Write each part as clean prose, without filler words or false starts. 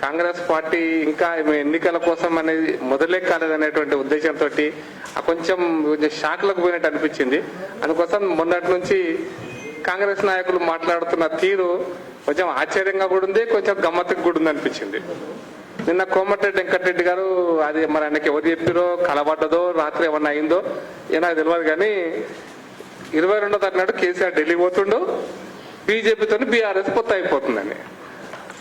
Congress party ఇంకా ఎన్నికల కోసం అనేది మొదలే కాలేదనేటువంటి ఉద్దేశంతో కొంచెం షాక్లకు పోయినట్టు అనిపించింది. అందుకోసం మొన్నటి నుంచి కాంగ్రెస్ నాయకులు మాట్లాడుతున్న తీరు కొంచెం ఆశ్చర్యంగా కూడా ఉంది, కొంచెం గమ్మత్తుకు కూడా ఉంది అనిపించింది. నిన్న కోమటిరెడ్డి వెంకటరెడ్డి గారు అది మరి ఆయనకి ఎవరు చెప్పారో కలబడ్డదో రాత్రి ఏమన్నా అయిందో నాకు తెలియదు, కానీ 22వ తారీఖు కేసీఆర్ ఢిల్లీ పోతుండు, బీజేపీతో బీఆర్ఎస్ కొత్త అయిపోతుందని.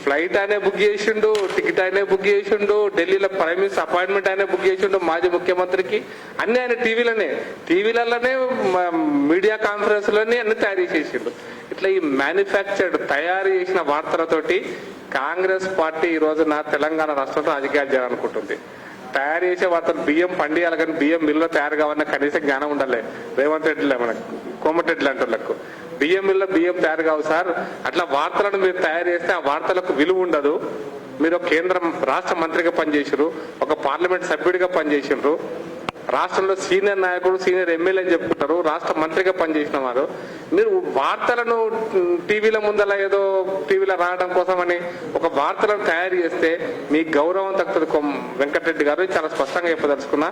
ఫ్లైట్ ఆయనే బుక్ చేసిండు, టికెట్ ఆయనే బుక్ చేసిండు, ఢిల్లీలో ప్రైమ్ మినిస్టర్ అపాయింట్మెంట్ ఆయనే బుక్ చేసిండు, మాజీ ముఖ్యమంత్రికి అన్ని ఆయన టీవీలలోనే మీడియా కాన్ఫరెన్స్లోనే అన్ని తయారు చేసేసిండు. ఇట్లా ఈ మ్యానుఫ్యాక్చర్డ్ తయారు చేసిన వార్తలతోటి కాంగ్రెస్ పార్టీ ఈ రోజున తెలంగాణ రాష్ట్రంలో రాజకీయాలు చేయాలనుకుంటుంది. తయారు చేసే వార్తలు బియ్యం పండియాలి, కానీ బియ్యం మిల్లులో తయారు కావాలన్న కనీసం జ్ఞానం ఉండాలి రేవంత్ రెడ్డిలే మనకు, కోమటిరెడ్డి లాంటి వాళ్ళకు. బియ్యం మిల్లులో బియ్యం తయారు కావు సార్. అట్లా వార్తలను మీరు తయారు చేస్తే ఆ వార్తలకు విలువ ఉండదు. మీరు కేంద్ర రాష్ట్ర మంత్రిగా పనిచేసారు, ఒక పార్లమెంట్ సభ్యుడిగా పనిచేసినారు, రాష్ట్రంలో సీనియర్ నాయకుడు సీనియర్ ఎమ్మెల్యే అని చెప్పుకుంటారు, రాష్ట్ర మంత్రిగా పనిచేసిన వారు. మీరు వార్తలను టీవీల ముందల ఏదో టీవీలో రావడం కోసమని ఒక వార్తలను తయారు చేస్తే మీ గౌరవం తగ్గుతుంది. వెంకటరెడ్డి గారు చాలా స్పష్టంగా చెప్పదలుచుకున్నా.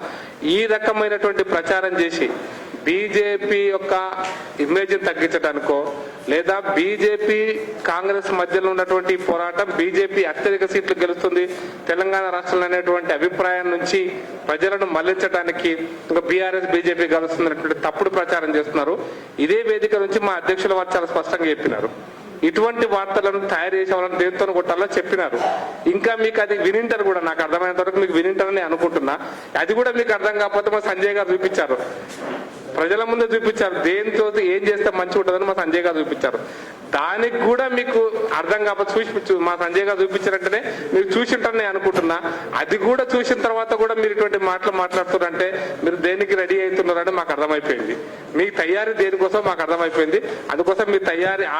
ఈ రకమైనటువంటి ప్రచారం చేసి బీజేపీ యొక్క ఇమేజ్ తగ్గించడానికో, లేదా బీజేపీ కాంగ్రెస్ మధ్యలో ఉన్నటువంటి పోరాటం బీజేపీ అత్యధిక సీట్లు గెలుస్తుంది తెలంగాణ రాష్ట్రంలో అనేటువంటి అభిప్రాయం నుంచి ప్రజలను మళ్లించడానికి ఇంకా బీఆర్ఎస్ బీజేపీ గెలుస్తుందనేటువంటి తప్పుడు ప్రచారం చేస్తున్నారు. ఇదే వేదిక నుంచి మా అధ్యక్షుల వారు చాలా స్పష్టంగా చెప్పినారు. ఇటువంటి వార్తలను తయారు చేసే వాళ్ళని దేంతో కొట్టాలో చెప్పినారు. ఇంకా మీకు అది వినింటారు కూడా, నాకు అర్థమైనంత వరకు మీకు వినింటారని అనుకుంటున్నా. అది కూడా మీకు అర్థం కాకపోతే మా సంజయ్ గారు చూపించారు, ప్రజల ముందు చూపించారు, దేంతో ఏం చేస్తే మంచి ఉంటుందని మా సంజయ్ గారు చూపించారు. దానికి కూడా మీకు అర్థం కాకపోతే చూసి మా సంజయ్ గారు చూపించారంటేనే మీరు చూసింటారని అనుకుంటున్నా. అది కూడా చూసిన తర్వాత కూడా మీరు ఇటువంటి మాటలు మాట్లాడుతున్నారంటే మీరు దేనికి రెడీ అవుతున్నారని మాకు అర్థమైపోయింది. మీ తయారీ దేనికోసం మాకు అర్థమైపోయింది. అందుకోసం మీ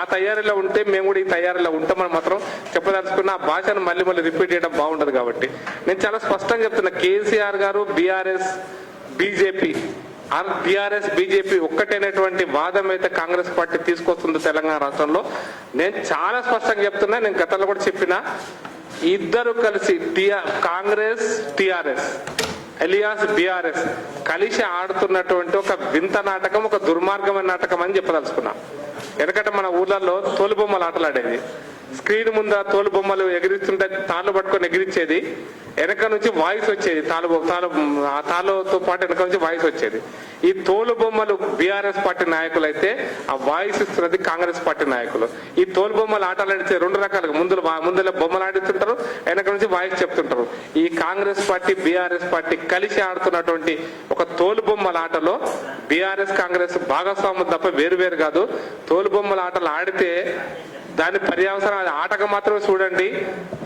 ఆ తయారీలో ఉంటే మేము కూడా ఈ తయారీలో ఉంటామని మాత్రం చెప్పదలుచుకున్న. ఆ భాషను మళ్ళీ రిపీట్ చేయడం బాగుండదు. కాబట్టి నేను చాలా స్పష్టంగా చెప్తున్నా, కేసీఆర్ గారు బీఆర్ఎస్ బీజేపీ ఒక్కటైనటువంటి వాదం అయితే కాంగ్రెస్ పార్టీ తీసుకొస్తుంది తెలంగాణ రాష్ట్రంలో. నేను చాలా స్పష్టంగా చెప్తున్నా, నేను గతంలో కూడా చెప్పిన, ఇద్దరు కలిసి కాంగ్రెస్ టీఆర్ఎస్ ఎలియాస్ బీఆర్ఎస్ కలిసి ఆడుతున్నటువంటి ఒక వింత నాటకం, ఒక దుర్మార్గమైన నాటకం అని చెప్పదలుచుకున్నా. ఎందుకంటే మన ఊర్లలో తోలుబొమ్మలు ఆటలాడేది, స్క్రీన్ ముందు తోలు బొమ్మలు ఎగిరిస్తుంటే తాళ్ళు పట్టుకొని ఎగిరించేది, వెనక నుంచి వాయిస్ వచ్చేది, తాళ్ళతో పాటు వెనక నుంచి వాయిస్ వచ్చేది. ఈ తోలు బొమ్మలు బీఆర్ఎస్ పార్టీ నాయకులు అయితే ఆ వాయిస్ ఇస్తున్నది కాంగ్రెస్ పార్టీ నాయకులు. ఈ తోలు బొమ్మలు ఆటలాడితే రెండు రకాలుగా, ముందులో బొమ్మలు ఆడిస్తుంటారు, వెనక నుంచి వాయిస్ చెప్తుంటారు. ఈ కాంగ్రెస్ పార్టీ బీఆర్ఎస్ పార్టీ కలిసి ఆడుతున్నటువంటి ఒక తోలు బొమ్మల ఆటలో బీఆర్ఎస్ కాంగ్రెస్ భాగస్వాములు తప్ప వేరు కాదు. తోలు బొమ్మల ఆటలు ఆడితే దాని పర్యావసరం అది ఆటగా మాత్రమే చూడండి,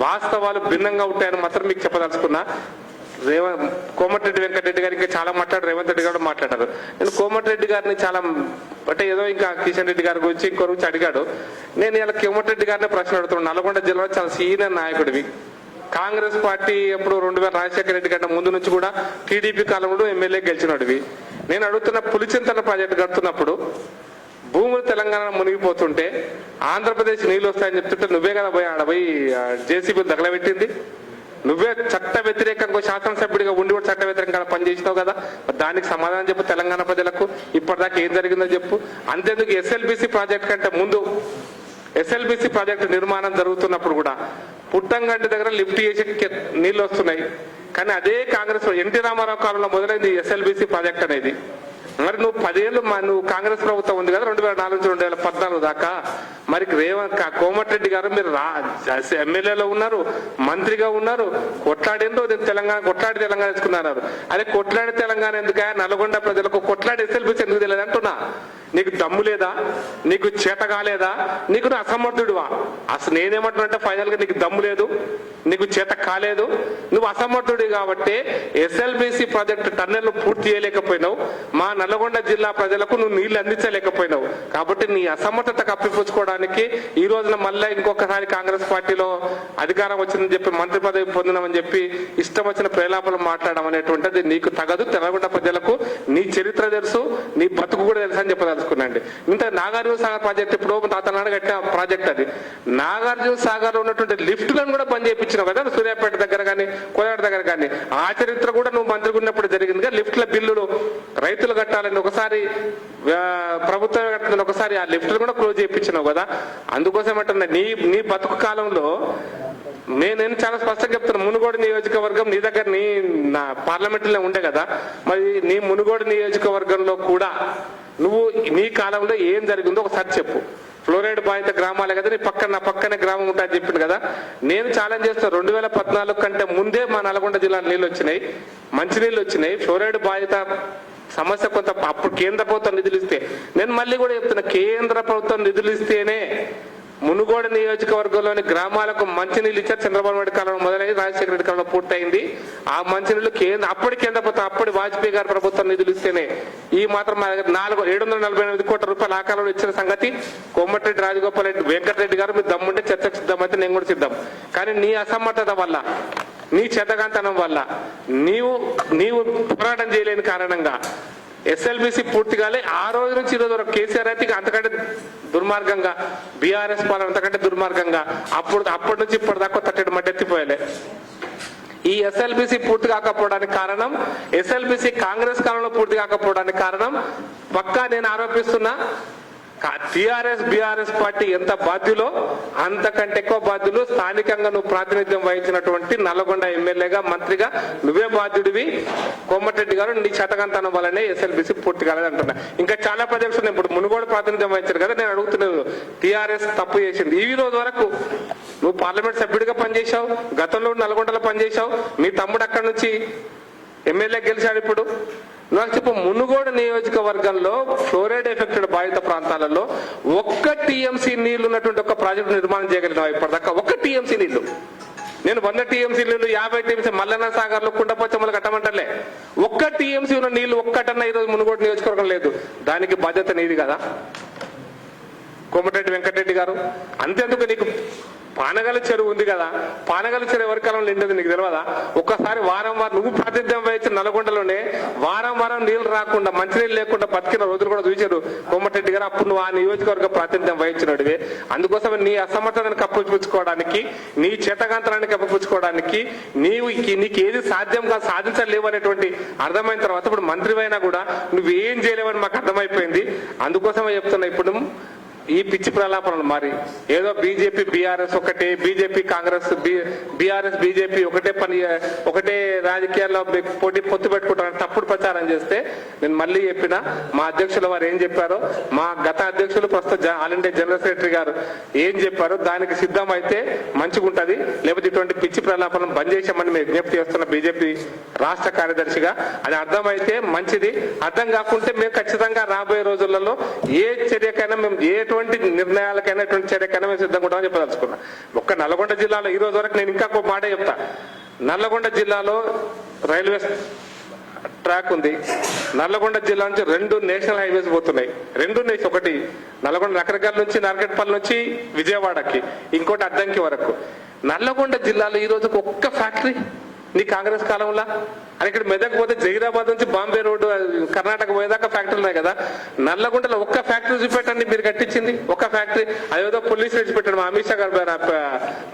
వాస్తవాలు భిన్నంగా ఉంటాయని మాత్రం మీకు చెప్పదలుచుకున్నా. కోమటిరెడ్డి వెంకటరెడ్డి గారికి చాలా మాట్లాడారు, రేవంత్ రెడ్డి గారు మాట్లాడారు. నేను కోమటిరెడ్డి గారిని చాలా అంటే ఏదో ఇంకా కిషన్ రెడ్డి గారి గురించి ఇంకో గురించి అడిగాడు. నేను ఇలా కోమటిరెడ్డి గారిని ప్రశ్న అడుగుతున్నాను. నల్గొండ జిల్లాలో చాలా సీనియర్ నాయకుడివి, కాంగ్రెస్ పార్టీ ఎప్పుడు 2000 రాజశేఖర రెడ్డి కంటే ముందు నుంచి కూడా టీడీపీ కాలంలో ఎమ్మెల్యే గెలిచినడివి. నేను అడుగుతున్న పులిచింతల ప్రాజెక్టు కడుతున్నప్పుడు భూములు తెలంగాణ మునిగిపోతుంటే ఆంధ్రప్రదేశ్ నీళ్ళు వస్తాయని చెప్తుంటే నువ్వే కదా పోయి జేసీబీ తగలబెట్టింది. నువ్వే చట్ట వ్యతిరేకంగా శాసనసభ్యుడిగా ఉండి కూడా చట్ట వ్యతిరేకంగా పనిచేసినావు కదా. దానికి సమాధానం చెప్పు తెలంగాణ ప్రజలకు. ఇప్పటిదాకా ఏం జరిగిందో చెప్పు. అంతేందుకు ఎస్ఎల్బీసీ ప్రాజెక్ట్ కంటే ముందు ఎస్ఎల్బీసీ ప్రాజెక్టు నిర్మాణం జరుగుతున్నప్పుడు కూడా పుట్టంగంటి దగ్గర లిఫ్ట్ చేసి నీళ్ళు వస్తున్నాయి. కానీ అదే కాంగ్రెస్ ఎన్టీ రామారావు కాలంలో మొదలైంది ఎస్ఎల్బీసీ ప్రాజెక్ట్ అనేది. మరి నువ్వు 10 ఏళ్ళు నువ్వు కాంగ్రెస్ ప్రభుత్వం ఉంది కదా 2004 నుంచి 2014 దాకా. మరి కోమటిరెడ్డి గారు మీరు ఎమ్మెల్యేలో ఉన్నారు, మంత్రిగా ఉన్నారు, కొట్లాడిందో కొట్లాడి తెలంగాణ తెచ్చుకున్నారు. అదే కొట్లాడి తెలంగాణ ఎందుక? నల్గొండ ప్రజలకు కొట్లాడి ఎస్ఎల్బీసీ ఎందుకు తెలియదు అంటున్నా. నీకు దమ్ము లేదా? నీకు చేత కాలేదా? నీకు నువ్వు అసమర్థుడివా? అసలు నేనేమంటున్నా ఫైనల్ గా నీకు దమ్ము లేదు, నీకు చేత కాలేదు, నువ్వు అసమర్థుడి కాబట్టి ఎస్ఎల్బీసీ ప్రాజెక్టు టన్నెల్ పూర్తి చేయలేకపోయినావు. మా నల్గొండ జిల్లా ప్రజలకు నువ్వు నీళ్లు అందించలేకపోయినావు. కాబట్టి నీ అసమర్థత కప్పిపుచ్చుకోవడానికి చెప్పుకోవడానికి ఈ రోజున మళ్ళీ ఇంకొకసారి కాంగ్రెస్ పార్టీలో అధికారం వచ్చిందని చెప్పి మంత్రి పదవి పొందినామని చెప్పి ఇష్టం వచ్చిన ప్రేలాపలు మాట్లాడడం అనేటువంటిది నీకు తగదు. తెలంగాణ ప్రజలకు నీ చరిత్ర తెలుసు, నీ బతుకు కూడా తెలుసు అని చెప్పదలుచుకున్నాండి. ఇంత నాగార్జున సాగర్ ప్రాజెక్ట్ ఇప్పుడు తమిళనాడు కట్టిన ప్రాజెక్ట్ అది. నాగార్జున సాగర్ లో ఉన్నటువంటి లిఫ్ట్లను కూడా బంద్ చేయించినావు కదా సూర్యాపేట దగ్గర కానీ కోదాడ దగ్గర కానీ. ఆ చరిత్ర కూడా నువ్వు మంత్రిగా ఉన్నప్పుడు జరిగిందిగా. లిఫ్ట్ల బిల్లులు రైతులు కట్టాలని ఒకసారి ప్రభుత్వం కట్టిందని ఒకసారి ఆ లిఫ్ట్లు కూడా క్లోజ్ చేయించినావు కదా. అందుకోసం అంటున్నా నీ బతుకు కాలంలో నేను చాలా స్పష్టంగా చెప్తున్నాను. మునుగోడు నియోజకవర్గం నీ దగ్గర నా పార్లమెంట్లో ఉండే కదా, మరి నీ మునుగోడు నియోజకవర్గంలో కూడా నువ్వు నీ కాలంలో ఏం జరిగిందో ఒకసారి చెప్పు. ఫ్లోరైడ్ బాధిత గ్రామాలే కదా, నీ నా పక్కనే గ్రామం ఉంటాయని చెప్పింది కదా. నేను ఛాలెంజ్ చేస్తాను, 2014 కంటే ముందే మా నల్గొండ జిల్లాలో నీళ్ళు వచ్చినాయి, మంచినీళ్ళు వచ్చినాయి. ఫ్లోరైడ్ బాధిత సమస్య కొంత అప్పుడు కేంద్ర ప్రభుత్వం నిధులు ఇస్తే, నేను మళ్ళీ కూడా చెప్తున్నా, కేంద్ర ప్రభుత్వం నిధులు ఇస్తేనే మునుగోడు నియోజకవర్గంలోని గ్రామాలకు మంచినీళ్ళు ఇచ్చారు. చంద్రబాబు నాయుడు కాలంలో మొదలైంది, రాజశేఖర రెడ్డి కాలంలో పూర్తయింది. ఆ మంచినీళ్ళు అప్పటి కేంద్ర ప్రభుత్వం, అప్పటి వాజ్పేయి గారి ప్రభుత్వం నిధులు ఇస్తేనే ఈ మాత్రం 748 కోట్ల రూపాయలు ఆ కాలంలో ఇచ్చిన సంగతి కోమటిరెడ్డి రాజగోపాల్ రెడ్డి, వెంకటరెడ్డి గారు మీరు దమ్ముంటే చర్చకు సిద్ధమైతే నేను కూడా సిద్ధం. కానీ నీ అసమర్థత వల్ల, నీ చేతగాంతనం వల్ల, నీవు పోరాటం చేయలేని కారణంగా ఎస్ఎల్బిసి పూర్తిగాలే. ఆ రోజు నుంచి ఈ రోజు వరకు కేసీఆర్ అయితే అంతకంటే దుర్మార్గంగా, బీఆర్ఎస్ పాలన అంతకంటే దుర్మార్గంగా అప్పటి నుంచి ఇప్పటిదాకా తట్టడి మడ్డెత్తిపోయలే. ఈ ఎస్ఎల్బిసి పూర్తి కాకపోవడానికి కారణం, ఎస్ఎల్బిసి కాంగ్రెస్ కాలంలో పూర్తి కాకపోవడానికి కారణం పక్కా నేను ఆరోపిస్తున్నా, టిఆర్ఎస్ బీఆర్ఎస్ పార్టీ ఎంత బాధ్యులో అంతకంటే ఎక్కువ బాధ్యులు స్థానికంగా నువ్వు ప్రాతినిధ్యం వహించినటువంటి నల్లగొండ ఎమ్మెల్యేగా, మంత్రిగా నువ్వే బాధ్యుడివి. కోమటిరెడ్డి గారు నీ చటకంతనం వల్లనే ఎస్ఎల్బిసి పూర్తి కాలేదంటున్నా. ఇంకా చాలా ప్రాజెక్ట్స్ ఉన్నాయి. ఇప్పుడు మునుగోడు ప్రాతినిధ్యం వహించారు కదా, నేను అడుగుతున్నాను, టిఆర్ఎస్ తప్పు చేసింది. ఈ రోజు వరకు నువ్వు పార్లమెంట్ సభ్యుడిగా పనిచేశావు, గతంలో నల్గొండలో పనిచేశావు, మీ తమ్ముడు అక్కడి నుంచి ఎమ్మెల్యే గెలిచాడు. ఇప్పుడు నాకు చెప్పు, మునుగోడు నియోజకవర్గంలో ఫ్లోరైడ్ ఎఫెక్టెడ్ బాధిత ప్రాంతాలలో ఒక్క టీఎంసీ నీళ్లు ఉన్నటువంటి ఒక ప్రాజెక్టు నిర్మాణం చేయగలిగినావు ఇప్పటిదాకా? ఒక్క టీఎంసీ నీళ్లు. నేను 100 టీఎంసీ నీళ్లు, 50 టీఎంసీ మల్లన్న సాగర్ లో కుండపచ్చమ్మలు కట్టమంటలే. ఒక్క టీఎంసీ ఉన్న నీళ్లు ఒక్కటన్నా ఈరోజు మునుగోడు నియోజకవర్గం లేదు. దానికి బాధ్యత నీది కదా కోమటిరెడ్డి వెంకటరెడ్డి గారు. అంతేందుకు, నీకు పానగల చెరువు ఉంది కదా, పానగల చెరువు ఎవరి కాలంలో నిండదు నీకు తెలియదా? ఒక్కసారి వారం నువ్వు ప్రాతినిధ్యం వహించిన నల్గొండలోనే వారం నీళ్లు రాకుండా, మంచినీళ్ళు లేకుండా బతికిన రోజులు కూడా చూశారు కోమటిరెడ్డి గారు. అప్పుడు నువ్వు ఆ నియోజకవర్గ ప్రాతినిధ్యం వహించినడివే. అందుకోసం నీ అసమర్థతను కప్పిపుచ్చుకోవడానికి, నీ చేతగాంతరాన్ని కప్పిపుచ్చుకోవడానికి, నీకు ఏది సాధ్యంగా సాధించలేవు అనేటువంటి అర్థమైన తర్వాత ఇప్పుడు మంత్రివైనా కూడా నువ్వేం చేయలేవని మాకు అర్థమైపోయింది. అందుకోసమే చెప్తున్నా, ఇప్పుడు ఈ పిచ్చి ప్రలాపనలు మరి ఏదో బీజేపీ బీఆర్ఎస్ ఒకటే, బీజేపీ కాంగ్రెస్, బీఆర్ఎస్ బీజేపీ ఒకటే రాజకీయాల్లో పొత్తు పెట్టుకుంటారని తప్పుడు ప్రచారం చేస్తే, నేను మళ్ళీ చెప్పిన మా అధ్యక్షుల వారు ఏం చెప్పారో, మా గత అధ్యక్షులు ప్రస్తుత ఆల్ ఇండియా జనరల్ సెక్రటరీ గారు ఏం చెప్పారో దానికి సిద్ధం అయితే మంచిగుంటది. లేకపోతే ఇటువంటి పిచ్చి ప్రలాపనలు బంద్ చేశామని మేము విజ్ఞప్తి చేస్తున్న బీజేపీ రాష్ట్ర కార్యదర్శిగా. అది అర్థమైతే మంచిది, అర్థం కాకుంటే మేము ఖచ్చితంగా రాబోయే రోజులలో ఏ చర్యకైనా, మేము ఎటువంటి నిర్ణయాలకైనా, ఎటువంటి చర్యకైనా మేము సిద్ధంగా ఉంటామని చెప్పదలుచుకున్నా. ఒక్క నల్గొండ జిల్లాలో ఈ రోజు వరకు నేను ఇంకా ఒక మాట చెప్తా. నల్లగొండ జిల్లాలో రైల్వే ట్రాక్ ఉంది. నల్లగొండ జిల్లా నుంచి 2 నేషనల్ హైవేస్ పోతున్నాయి. 2 ఒకటి నల్లగొండ నకరగల్ నుంచి నార్కెట్పల్లి నుంచి విజయవాడకి, ఇంకోటి అద్దంకి వరకు. నల్లగొండ జిల్లాలో ఈ రోజుకి ఒక్క ఫ్యాక్టరీ నీ కాంగ్రెస్ కాలంలో. అని ఇక్కడ మెదక్ పోతే జహీరాబాద్ నుంచి బాంబే రోడ్డు కర్ణాటక పోయేదాకా ఫ్యాక్టరీలు ఉన్నాయి కదా. నల్లగొండలో ఒక్క ఫ్యాక్టరీ చూపెట్టండి మీరు కట్టించింది, ఒక్క ఫ్యాక్టరీ. అదేదో పోలీసులు విడిచిపెట్టాడు మా అమిత్ షా గారు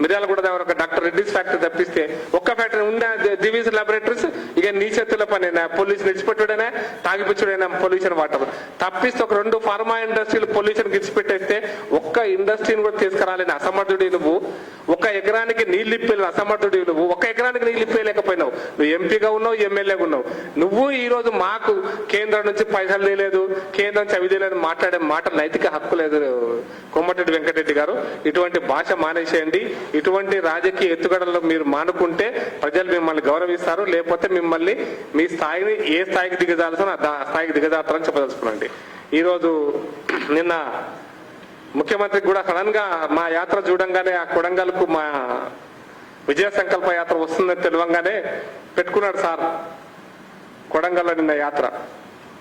మిర్యాల కూడా ఒక డాక్టర్ రెడ్డిస్ ఫ్యాక్టరీ తప్పిస్తే ఒక్క ఫ్యాక్టరీ ఉన్న దివీస్ లాబొరేటరీస్ ఇక నీ చేతుల పని. పోలీసులు విడిచిపెట్టుడైనా, తాగిపిచ్చుడైనా పొల్యూషన్ వాటర్ తప్పిస్తే ఒక 2 ఫార్మా ఇండస్ట్రీలు పొల్యూషన్ విడిచిపెట్టేస్తే ఒక్క ఇండస్ట్రీని కూడా తీసుకురాలేని అసమర్థుడి నువ్వు. ఒక ఎకరానికి నీళ్ళు ఇప్పేలు అసమర్థుడి నువ్వు. ఒక ఎకరానికి నీళ్ళు ఇప్పేయలేకపోయినావు. నువ్వు ఎంపీగా ఉన్నావు, ఎమ్మెల్యేగా ఉన్నావు. నువ్వు ఈ రోజు మాకు కేంద్రం నుంచి పైసలు లేదు, కేంద్రం నుంచి అవి లేదు మాట్లాడే మాట నైతిక హక్కు లేదు కోమటిరెడ్డి వెంకటరెడ్డి గారు. ఇటువంటి భాష మానేసేయండి. ఇటువంటి రాజకీయ ఎత్తుగడల్లో మీరు మానుకుంటే ప్రజలు మిమ్మల్ని గౌరవిస్తారు, లేకపోతే మిమ్మల్ని మీ స్థాయిని ఏ స్థాయికి దిగజాల్సిన ఆ స్థాయికి దిగజారుతారని చెప్పదలుచుకున్నాండి. ఈరోజు నిన్న ముఖ్యమంత్రికి కూడా సడన్ గా మా యాత్ర చూడంగానే ఆ కొడంగల్కు మా విజయ సంకల్ప యాత్ర వస్తుందని తెలియంగానే పెట్టుకున్నాడు సార్ కొడంగల్లో నిన్న యాత్ర.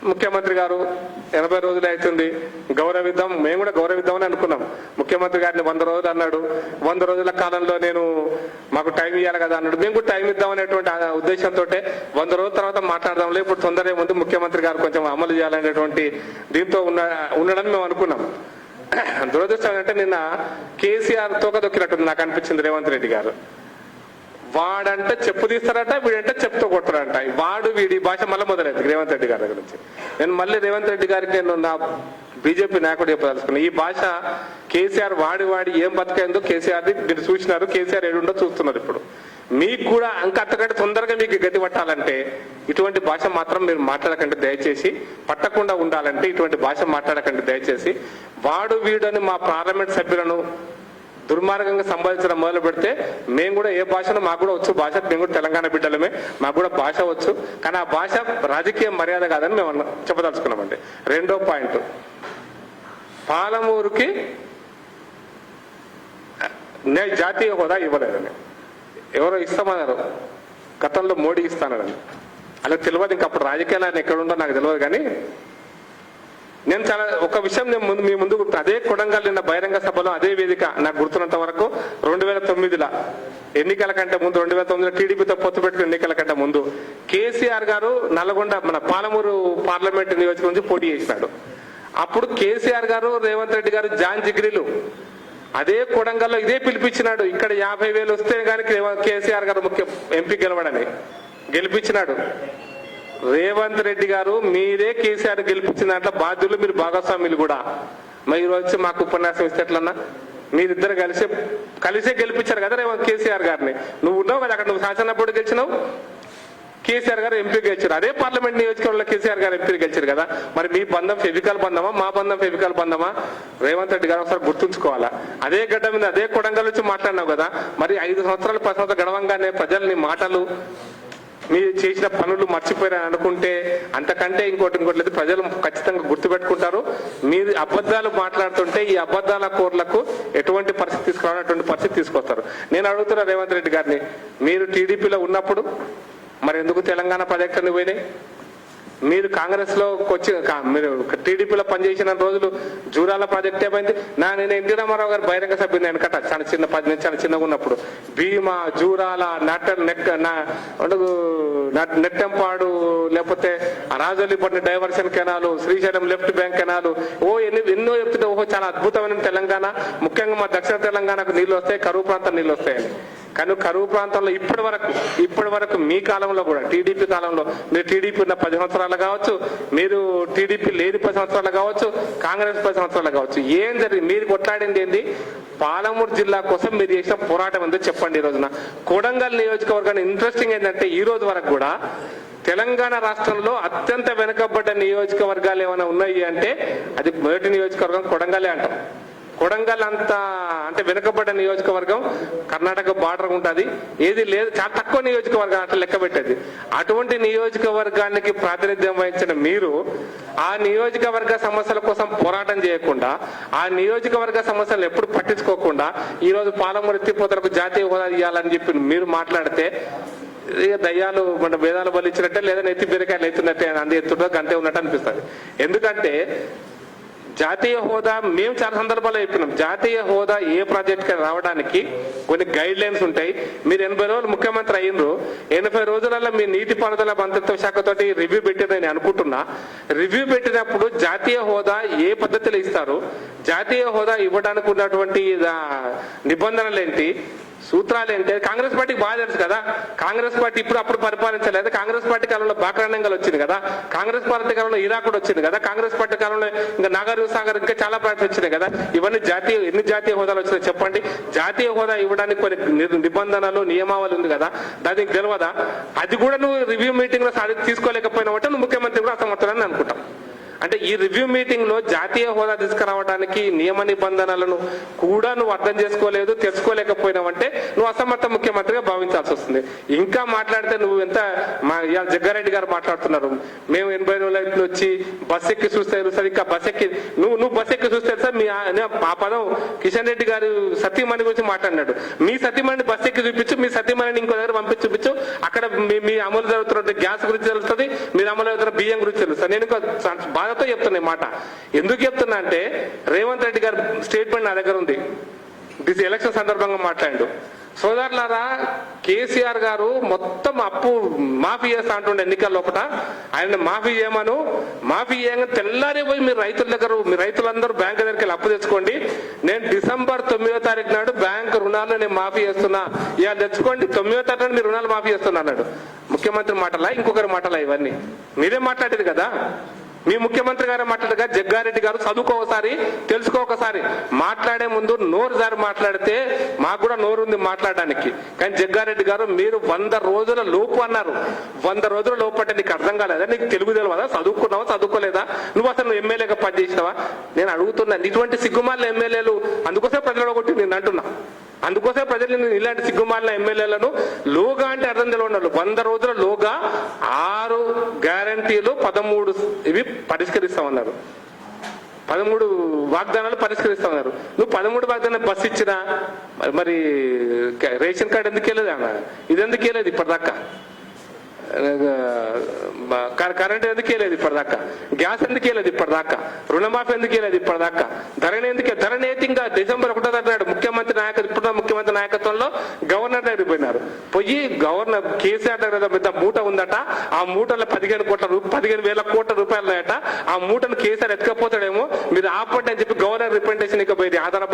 ముఖ్యమంత్రి గారు 80 రోజులు అవుతుంది, గౌరవిద్దాం, మేము కూడా గౌరవిద్దామని అనుకున్నాం. ముఖ్యమంత్రి గారిని 100 రోజులు అన్నాడు, 100 రోజుల కాలంలో మాకు టైం ఇవ్వాలి కదా అన్నాడు. మేము కూడా టైం ఇద్దాం అనేటువంటి ఉద్దేశంతో 100 రోజుల తర్వాత మాట్లాడదాంలే, ఇప్పుడు తొందరగా ముందు ముఖ్యమంత్రి గారు కొంచెం అమలు చేయాలనేటువంటి దీంతో ఉండడని మేము అనుకున్నాం. దురదృష్టం అంటే నిన్న కేసీఆర్ తోకదొక్కినట్టుంది నాకు అనిపించింది రేవంత్ రెడ్డి గారు. వాడంటే చెప్పు తీస్తారట, వీడంటే చెప్పుతో కొడతారంట. వాడు వీడి భాష మళ్ళీ మొదలైంది రేవంత్ రెడ్డి గారి గురించి. నేను మళ్ళీ రేవంత్ రెడ్డి గారికి నా బీజేపీ నాయకుడు చెప్పదలుచుకున్నాను, ఈ భాష కేసీఆర్ వాడి ఏం బతకైందో కేసీఆర్ది మీరు చూసినారు, కేసీఆర్ ఏడుండో చూస్తున్నారు. ఇప్పుడు మీకు కూడా అంతకంటే తొందరగా మీకు గతి పట్టాలంటే ఇటువంటి భాష మాత్రం మీరు మాట్లాడకండి దయచేసి. పట్టకుండా ఉండాలంటే ఇటువంటి భాష మాట్లాడకండి దయచేసి. వాడు వీడని మా పార్లమెంట్ సభ్యులను దుర్మార్గంగా సంపాదించడం మొదలు పెడితే మేము కూడా ఏ భాషను మాకు కూడా వచ్చు భాష, మేము కూడా తెలంగాణ బిడ్డలమే, మాకు కూడా భాష వచ్చు, కానీ ఆ భాష రాజకీయ మర్యాద కాదని మేము చెప్పదలుచుకున్నామండి. రెండో పాయింట్, పాలమూరుకి జాతీయ హోదా ఇవ్వలేదని ఎవరో ఇస్తామన్నారు, గతంలో మోడీ ఇస్తానని. అలా తెలియదు, ఇంకా అప్పుడు రాజకీయాలు ఆయన ఎక్కడుండో నాకు తెలియదు. కానీ నేను ఒక విషయం నేను మీ ముందు అదే కొడంగల్ నిన్న బహిరంగ సభలో అదే వేదిక నాకు గుర్తున్నంత వరకు 2009 ఎన్నికల కంటే ముందు, 2009 టీడీపీతో పొత్తు పెట్టుకున్న ఎన్నికల కంటే ముందు కేసీఆర్ గారు నల్గొండ మన పాలమూరు పార్లమెంట్ నియోజకవర్గం నుంచి పోటీ చేసినాడు. అప్పుడు కేసీఆర్ గారు రేవంత్ రెడ్డి గారు జాన్ జిగ్రీలు అదే కొడంగల్లో ఇదే పిలిపించినాడు. ఇక్కడ 50,000 వస్తే కానీ కేసీఆర్ గారు ఎంపీ గెలవడని గెలిపించినాడు. రేవంత్ రెడ్డి గారు మీరే కేసీఆర్ గెలిపించిన దాంట్లో బాధ్యులు, మీరు భాగస్వాములు కూడా. మరి వచ్చి మాకు ఉపన్యాసం ఇస్తే ఎట్లన్నా? మీరిద్దరు కలిసే గెలిపించారు కదా కేసీఆర్ గారిని. నువ్వు ఉన్నావు కదా అక్కడ, నువ్వు శాసనసభ్యుడు గెలిచినావు, కేసీఆర్ గారు ఎంపీ గెలిచారు. అదే పార్లమెంట్ నియోజకవర్గంలో కేసీఆర్ గారు ఎంపీ గెలిచారు కదా. మరి మీ బంధం ఫెవికల్ బంధమా, మా బంధం ఫెవికల్ బంధమా? రేవంత్ రెడ్డి గారు ఒకసారి గుర్తుంచుకోవాలా. అదే గడ్డ మీద అదే కొడంగల్ నుంచి మాట్లాడినావు కదా. మరి 5 సంవత్సరాలు 10 సంవత్సరాలు గడవంగానే ప్రజల్ని మాటలు మీరు చేసిన పనులు మర్చిపోయారని అనుకుంటే అంతకంటే ఇంకోటి లేదు. ప్రజలు ఖచ్చితంగా గుర్తుపెట్టుకుంటారు. మీరు అబద్ధాలు మాట్లాడుతుంటే ఈ అబద్ధాల కోర్లకు ఎటువంటి పరిస్థితి తీసుకురావాలి, అటువంటి పరిస్థితి తీసుకొస్తారు. నేను అడుగుతున్నా రేవంత్ రెడ్డి గారిని, మీరు టీడీపీలో ఉన్నప్పుడు మరి ఎందుకు తెలంగాణ ప్రాజెక్టులు పోయినాయి? మీరు కాంగ్రెస్ లో వచ్చి మీరు టీడీపీలో పనిచేసిన రోజులు జూరాల ప్రాజెక్ట్ ఏమైంది? నేను ఎన్టీ రామారావు గారు బహిరంగ సభ్యుని వెనకట చాలా చిన్న 10 నుంచి చాలా చిన్నగా ఉన్నప్పుడు భీమా, జూరాల, నెట్టంపాడు, లేకపోతే Rajolipatnam diversion canal, Srisailam left bank canal, ఎన్నో చెప్తుంటే ఓహో చాలా అద్భుతమైన తెలంగాణ, ముఖ్యంగా మా దక్షిణ తెలంగాణకు నీళ్లు వస్తాయి, కరువు ప్రాంతం నీళ్లు వస్తాయని. కానీ కరువు ప్రాంతంలో ఇప్పటి వరకు మీ కాలంలో కూడా టీడీపీ కాలంలో, మీరు టీడీపీ ఉన్న 10 సంవత్సరాలు కావచ్చు, మీరు టీడీపీ లేని 10 సంవత్సరాలు కావచ్చు, కాంగ్రెస్ 10 సంవత్సరాలు కావచ్చు, ఏం జరిగింది? మీరు కొట్లాడింది ఏంది? పాలమూరు జిల్లా కోసం మీరు చేసిన పోరాటం ఏందో చెప్పండి. ఈ రోజున కొడంగల్ నియోజకవర్గాన్ని ఇంట్రెస్టింగ్ ఏంటంటే ఈ రోజు వరకు కూడా తెలంగాణ రాష్ట్రంలో అత్యంత వెనుకబడ్డ నియోజకవర్గాలు ఏమైనా ఉన్నాయి అంటే అది మొదటి నియోజకవర్గం కొడంగలే అంటాం. కొడంగల్ అంత అంటే వెనుకబడ్డ నియోజకవర్గం కర్ణాటక బార్డర్ ఉంటుంది, ఏది లేదు, చాలా తక్కువ నియోజకవర్గం అట్లా లెక్క పెట్టేది. అటువంటి నియోజకవర్గానికి ప్రాతినిధ్యం వహించిన మీరు ఆ నియోజకవర్గ సమస్యల కోసం పోరాటం చేయకుండా, ఆ నియోజకవర్గ సమస్యలను ఎప్పుడు పట్టించుకోకుండా ఈ రోజు పాలమూరు ఎత్తిపోతలకు జాతీయ హోదా ఇవ్వాలని చెప్పి మీరు మాట్లాడితే దయ్యాలు మన వేదాలు బలిచ్చినట్టే, లేదా నెత్తి బీరకాయలు ఎత్తున్నట్టే, అంది ఎత్తుంటో గంతే ఉన్నట్టు అనిపిస్తుంది. ఎందుకంటే జాతీయ హోదా మేము చాలా సందర్భాల్లో చెప్పినాం. జాతీయ హోదా ఏ ప్రాజెక్ట్ రావడానికి కొన్ని గైడ్ లైన్స్ ఉంటాయి. మీరు 80 రోజులు ముఖ్యమంత్రి అయినరు, 80 రోజులలో మీ నీటిపారుదల మంత్రిత్వ శాఖతోటి రివ్యూ పెట్టిందని అనుకుంటున్నా. రివ్యూ పెట్టినప్పుడు జాతీయ హోదా ఏ పద్ధతిలో ఇస్తారు, జాతీయ హోదా ఇవ్వడానికి ఉన్నటువంటి నిబంధనలు ఏంటి, సూత్రాలు ఏంటి, కాంగ్రెస్ పార్టీకి బాగా తెలుసు కదా. కాంగ్రెస్ పార్టీ అప్పుడు పరిపాలించలేదు. కాంగ్రెస్ పార్టీ కాలంలో బాక్రానంగల్ వచ్చింది కదా, కాంగ్రెస్ పార్టీ కాలంలో ఇరాకుడు వచ్చింది కదా, కాంగ్రెస్ పార్టీ కాలంలో ఇంకా నాగార్జున సాగర్ ఇంకా చాలా ప్రాజెక్టులు వచ్చినాయి కదా. ఇవన్నీ ఎన్ని జాతీయ హోదాలు వచ్చినాయి చెప్పండి. జాతీయ హోదా ఇవ్వడానికి కొన్ని నిబంధనలు నియమావళి ఉంది కదా, దానికి తెలియదా? అది కూడా నువ్వు రివ్యూ మీటింగ్ లో తీసుకోలేకపోయినా అంటే నువ్వు ముఖ్యమంత్రి కూడా అసమర్థులని అనుకుంటాం. అంటే ఈ రివ్యూ మీటింగ్ లో జాతీయ హోదా తీసుకురావడానికి నియమ నిబంధనలను కూడా నువ్వు అర్థం చేసుకోలేదు, తెలుసుకోలేకపోయినావంటే నువ్వు అసమర్థ ముఖ్యమంత్రిగా భావించాల్సి వస్తుంది. ఇంకా మాట్లాడితే నువ్వు ఎంత జగ్గారెడ్డి గారు మాట్లాడుతున్నారు, మేము 80 రోజులు వచ్చి బస్ ఎక్కి చూస్తే ఇంకా బస్ ఎక్కి నువ్వు బస్ ఎక్కి చూస్తే మీ ఆ పదం కిషన్ రెడ్డి గారు సతీమణి గురించి మాట్లాడినాడు. మీ సతీమణిని బస్ ఎక్కి చూపించు, మీ సతీమణిని ఇంకో దగ్గర పంపించి చూపించు, అక్కడ మీ అమలు జరుగుతున్న గ్యాస్ గురించి తెలుస్తుంది, మీరు అమలు అవుతున్న బియ్యం గురించి తెలుస్తుంది. నేను బాధతో చెప్తున్నా మాట. ఎందుకు చెప్తున్నా అంటే రేవంత్ రెడ్డి గారు స్టేట్మెంట్ నా దగ్గర ఉంది, ఎలక్షన్ సందర్భంగా మాట్లాడు. సోదరులారా, కేసీఆర్ గారు మొత్తం అప్పు మాఫీ చేస్తా అంటుండే ఎన్నికల లోపల. ఆయన మాఫీ చేయమను, మాఫీ చేయగా తెల్లారే పోయి మీరు రైతుల దగ్గర, మీ రైతులందరూ బ్యాంకు దగ్గరికి వెళ్ళి అప్పు తెచ్చుకోండి, నేను డిసెంబర్ 9వ తారీఖు నాడు బ్యాంకు రుణాలు నేను మాఫీ చేస్తున్నా, ఇవాళ తెచ్చుకోండి, 9వ తారీఖు నాడు మీరు రుణాలు మాఫీ చేస్తున్నా అన్నాడు. ముఖ్యమంత్రి మాటలా ఇంకొకరి మాటలా ఇవన్నీ? మీరే మాట్లాడేది కదా, మీ ముఖ్యమంత్రి గారు మాట్లాడగా. జగ్గారెడ్డి గారు చదువుకో ఒకసారి, తెలుసుకో ఒకసారి, మాట్లాడే ముందు నోరు జారి మాట్లాడితే మాకు కూడా నోరు ఉంది మాట్లాడడానికి. కానీ జగ్గారెడ్డి గారు మీరు 100 రోజుల లోపు అన్నారు. 100 రోజుల లోపు అంటే నీకు అర్థం కాలేదా? నీకు తెలుగు తెలియదా? చదువుకున్నావా, చదువుకోలేదా? నువ్వు అసలు నువ్వు ఎమ్మెల్యేగా పనిచేసినావా? నేను అడుగుతున్నా. ఇటువంటి సిగ్గుమాలిన ఎమ్మెల్యేలు అందుకోసం ప్రజలు కొట్టి నేను అంటున్నా. అందుకోసం ప్రజలు ఇలాంటి సిగ్గుమాలిన ఎమ్మెల్యేలను లోగా అంటే అర్థం తెలియదు. 100 రోజుల లోగా 6 గ్యారంటీలు 13 ఇవి పరిష్కరిస్తామన్నారు. 13 వాగ్దానాలు పరిష్కరిస్తామన్నారు. నువ్వు 13 వాగ్దానాలు బస్సు ఇచ్చినా మరి రేషన్ కార్డు ఎందుకు వెళ్ళేది అన్న? ఇది ఎందుకు వెళ్ళేది ఇప్పటిదాకా? కరెంట్ ఎందుకు వెళ్ళేది ఇప్పటిదాకా? గ్యాస్ ఎందుకు వెళ్ళేది ఇప్పటిదాకా? రుణమాఫీ ఎందుకు వెళ్ళేది ఇప్పటిదాకా? ధరణి ఇంకా డిసెంబర్ 1వ తారీఖు నాడు ఇప్పుడున్న ముఖ్యమంత్రి నాయకత్వంలో గవర్నర్ దగ్గర పోయినారు. పోయి గవర్నర్ కేసీఆర్ దగ్గర పెద్ద మూట ఉందట, ఆ మూటలో 15,000 కోట్ల రూపాయలు ఉన్నాయట. ఆ మూటను కేసీఆర్ ఎత్తుకపోతాడేమో, మీరు ఆపండి అని చెప్పి గవర్నర్ రిప్రజెంటేషన్ ఇక పోయింది. ఆధార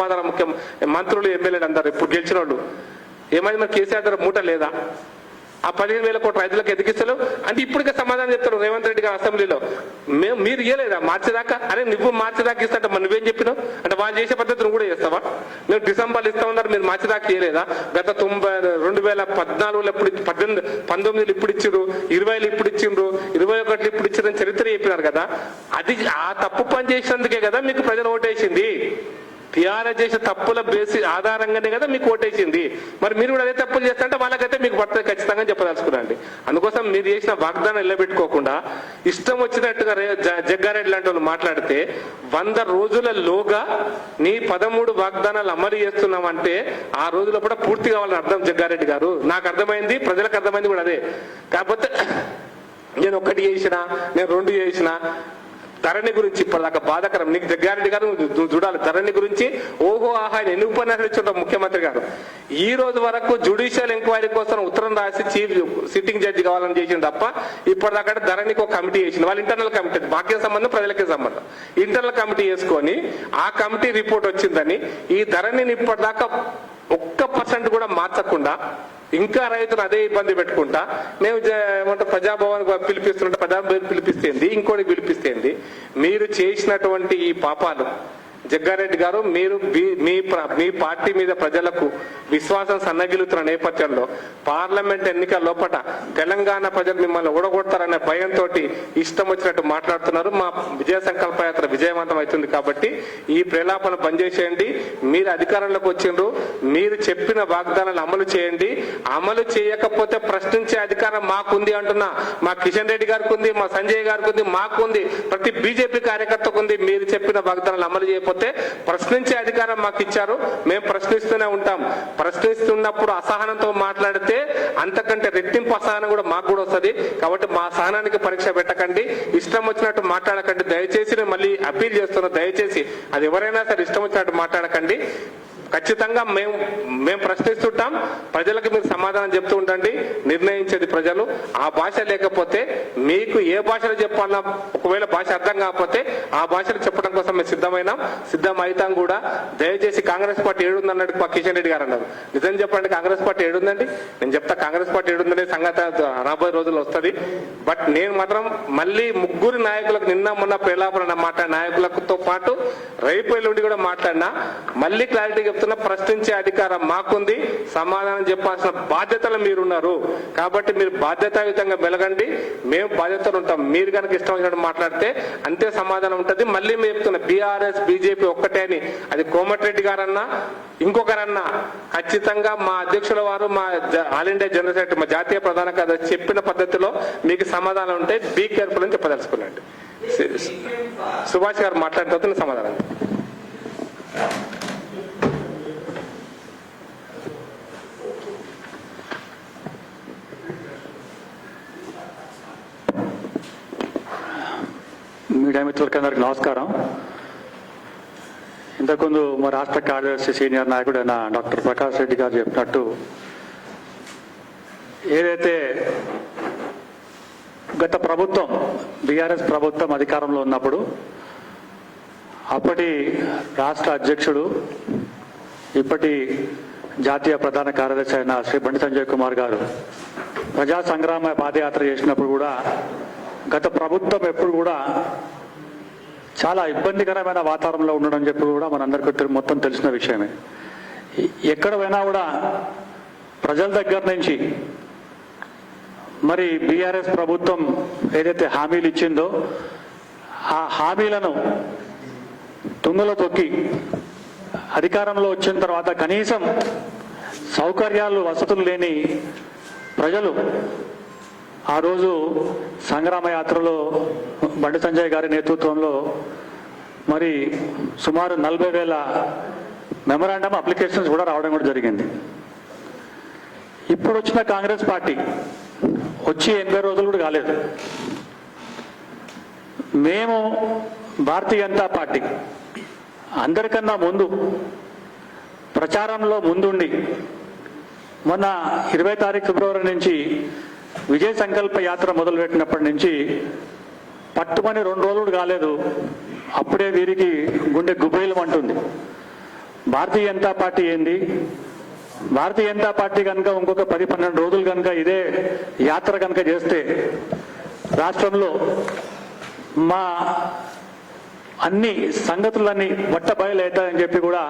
మంత్రులు ఎమ్మెల్యేలు అందరు ఇప్పుడు గెలిచిన వాళ్ళు. ఏమైంది మరి? కేసీఆర్ దగ్గర మూట లేదా? ఆ 15,000 కోట్ల రైతులకు ఎదిగిస్తారు అంటే ఇప్పటికే సమాధానం చెప్తారు రేవంత్ రెడ్డి గారు అసెంబ్లీలో. మీరు ఇయ్యలేదా మార్చేదాకా? అరే నువ్వు మార్చేదాకా ఇస్తా మరి నువ్వేం చెప్పినావు అంటే వాళ్ళు చేసే పద్ధతిని కూడా చేస్తావా? మేము డిసెంబర్లో ఇస్తా ఉన్నారు, మీరు మార్చేదాకా ఇయ్యలేదా? గత 2014లో ఎప్పుడు, 19 ఇప్పుడు ఇచ్చిండ్రు, 20లో ఇప్పుడు ఇచ్చిండ్రు, 21 ఇప్పుడు ఇచ్చిండ్రు చరిత్ర చెప్పినారు కదా. అది ఆ తప్పు పని చేసినందుకే కదా మీకు ప్రజలు ఓటేసింది. టీఆర్ఎస్ చేసే తప్పుల బేసి ఆధారంగానే కదా మీకు ఓటేసింది. మరి మీరు కూడా అదే తప్పులు చేస్తుంటే వాళ్ళకైతే మీకు పడుతుంది ఖచ్చితంగా చెప్పదలుచుకున్నాండి. అందుకోసం మీరు చేసిన వాగ్దానం నిలబెట్టుకోకుండా ఇష్టం వచ్చినట్టుగా జగ్గారెడ్డి లాంటి వాళ్ళు మాట్లాడితే 100 రోజుల లోగా నీ 13 వాగ్దానాలు అమలు చేస్తున్నామంటే ఆ రోజులో కూడా పూర్తి కావాలని అర్థం. జగ్గారెడ్డి గారు నాకు అర్థమైంది, ప్రజలకు అర్థమైంది కూడా అదే. కాకపోతే నేను 1 చేసినా, నేను 2 చేసినా, ధరణి గురించి ఇప్పటిదాకా బాధాకరం. నీకు జగ్గారెడ్డి గారు నువ్వు చూడాలి ధరణి గురించి. ఓహో ఆహా ఎన్ని ఉపన్యాసాలు ఇచ్చుంటారు ముఖ్యమంత్రి గారు. ఈ రోజు వరకు జ్యుడిషియల్ ఎంక్వైరీ కోసం ఉత్తరం రాసి చీఫ్ సిట్టింగ్ జడ్జి కావాలని చేసింది తప్ప ఇప్పటిదాకా ధరణికి ఒక కమిటీ చేసింది. వాళ్ళు ఇంటర్నల్ కమిటీ, మాకే సంబంధం ప్రజలకే సంబంధం, ఇంటర్నల్ కమిటీ చేసుకొని ఆ కమిటీ రిపోర్ట్ వచ్చిందని ఈ ధరణిని ఇప్పటిదాకా 1% కూడా మార్చకుండా ఇంకా రైతులు అదే ఇబ్బంది పెట్టుకుంటా మేము ఏమంటారు ప్రజాభవన్ పిలిపిస్తుంటే ప్రజాభవన్ పిలిపిస్తేంది, ఇంకోటి పిలిపిస్తేంది. మీరు చేసినటువంటి ఈ పాపాలు జగ్గారెడ్డి గారు, మీరు మీ పార్టీ మీద ప్రజలకు విశ్వాసం సన్నగిలుతున్న నేపథ్యంలో పార్లమెంట్ ఎన్నికల లోపల తెలంగాణ ప్రజలు మిమ్మల్ని ఓడగొడతారనే భయంతో ఇష్టం వచ్చినట్టు మాట్లాడుతున్నారు. మా విజయ సంకల్ప యాత్ర విజయవంతం అవుతుంది కాబట్టి ఈ ప్రేలాపన బంద్ చేసేయండి. మీరు అధికారంలోకి వచ్చిండ్రు, మీరు చెప్పిన వాగ్దానాలు అమలు చేయండి. అమలు చేయకపోతే ప్రశ్నించే అధికారం మాకుంది అంటున్నా. మా కిషన్ రెడ్డి గారికి ఉంది, మా సంజయ్ గారికి ఉంది, మాకు ఉంది, ప్రతి బీజేపీ కార్యకర్తకు ఉంది. మీరు చెప్పిన వాగ్దానాలు అమలు చేయకపోతే ప్రశ్నించే అధికారం మాకు ఇచ్చారు, మేము ప్రశ్నిస్తూనే ఉంటాం. ప్రశ్నిస్తున్నప్పుడు అసహనంతో మాట్లాడితే అంతకంటే రెట్టింపు అసహనం కూడా మాకు కూడా వస్తుంది. కాబట్టి మా సహనానికి పరీక్ష పెట్టకండి, ఇష్టం వచ్చినట్టు మాట్లాడకండి. దయచేసి నేను మళ్ళీ అప్పీల్ చేస్తున్నా, దయచేసి అది ఎవరైనా సరే ఇష్టం వచ్చినట్టు మాట్లాడకండి. ఖచ్చితంగా మేము ప్రశ్నిస్తుంటాం, ప్రజలకు మీరు సమాధానం చెప్తూ ఉండండి. నిర్ణయించేది ప్రజలు. ఆ భాష లేకపోతే మీకు ఏ భాషలో చెప్పాలన్నా, ఒకవేళ భాష అర్థం కాకపోతే ఆ భాషలు చెప్పడం కోసం మేము సిద్ధం అవుతాం కూడా. దయచేసి కాంగ్రెస్ పార్టీ ఏడుందన్నాడు మా కిషన్ రెడ్డి గారు అన్నారు. నిజం చెప్పండి, కాంగ్రెస్ పార్టీ ఏడుందండి? నేను చెప్తా కాంగ్రెస్ పార్టీ ఏడుందనే సంగతి రాబోయే రోజుల్లో వస్తుంది. బట్ నేను మాత్రం మళ్ళీ 3 నాయకులకు నిన్న మొన్న ప్రేలాపన మాట్లాడిన నాయకులతో పాటు రేపు ఎల్లుండి కూడా మాట్లాడినా మళ్ళీ క్లారిటీ చెప్తున్నా, ప్రశ్నించే అధికారం మాకుంది, సమాధానం చెప్పాల్సిన బాధ్యతలు మీరున్నారు. కాబట్టి మీరు బాధ్యతాయుతంగా మెలగండి, మేము బాధ్యతలు ఉంటాం. మీరు కనుక ఇష్టం వచ్చినట్టు మాట్లాడితే అంతే సమాధానం ఉంటుంది. మళ్ళీ మేము చెప్తున్నా బీఆర్ఎస్ బీజేపీ ఒక్కటే అని, అది కోమటిరెడ్డి గారన్నా ఇంకొకరన్నా ఖచ్చితంగా మా అధ్యక్షుల వారు, మా ఆల్ ఇండియా జనరల్ సెక్రటరీ, మా జాతీయ ప్రధాన కార్యదర్శి చెప్పిన పద్ధతిలో మీకు సమాధానం ఉంటే బీ కేర్ఫుల్ అని చెప్పదలుచుకున్నాండి. సుభాష్ గారు మాట్లాడిన తర్వాత సమాధానం. మీడియా మిత్రులకి అందరికి నమస్కారం. ఇంతకుముందు మా రాష్ట్ర కార్యదర్శి సీనియర్ నాయకుడైన డాక్టర్ ప్రకాష్ రెడ్డి గారు చెప్పినట్టు ఏదైతే గత ప్రభుత్వం బీఆర్ఎస్ ప్రభుత్వం అధికారంలో ఉన్నప్పుడు అప్పటి రాష్ట్ర అధ్యక్షుడు ఇప్పటి జాతీయ ప్రధాన కార్యదర్శి అయిన శ్రీ బండి సంజయ్ కుమార్ గారు ప్రజా సంగ్రామ పాదయాత్ర చేసినప్పుడు కూడా గత ప్రభుత్వం ఎప్పుడు కూడా చాలా ఇబ్బందికరమైన వాతావరణంలో ఉండడం చెప్పి కూడా మనందరికీ మొత్తం తెలిసిన విషయమే. ఎక్కడ పోయినా కూడా ప్రజల దగ్గర నుంచి మరి బీఆర్ఎస్ ప్రభుత్వం ఏదైతే హామీలు ఇచ్చిందో ఆ హామీలను తుంగలో తొక్కి అధికారంలో వచ్చిన తర్వాత కనీసం సౌకర్యాలు వసతులు లేని ప్రజలు ఆ రోజు సంగ్రామ యాత్రలో బండి సంజయ్ గారి నేతృత్వంలో మరి సుమారు 40,000 మెమరాండం అప్లికేషన్స్ కూడా రావడం కూడా జరిగింది. ఇప్పుడు వచ్చిన కాంగ్రెస్ పార్టీ వచ్చి 80 రోజులు కూడా కాలేదు. మేము భారతీయ జనతా పార్టీ అందరికన్నా ముందు ప్రచారంలో ముందుండి మొన్న 20 తారీఖు ఫిబ్రవరి నుంచి విజయ సంకల్ప యాత్ర మొదలుపెట్టినప్పటి నుంచి పట్టుమని 2 రోజులు కాలేదు, అప్పుడే వీరికి గుండె గుబైలం అంటుంది. భారతీయ జనతా పార్టీ ఏంది, భారతీయ జనతా పార్టీ కనుక ఇంకొక 10-12 రోజులు కనుక ఇదే యాత్ర కనుక చేస్తే రాష్ట్రంలో మా అన్ని సంగతులన్నీ బట్టబయలవుతాయని చెప్పి కూడా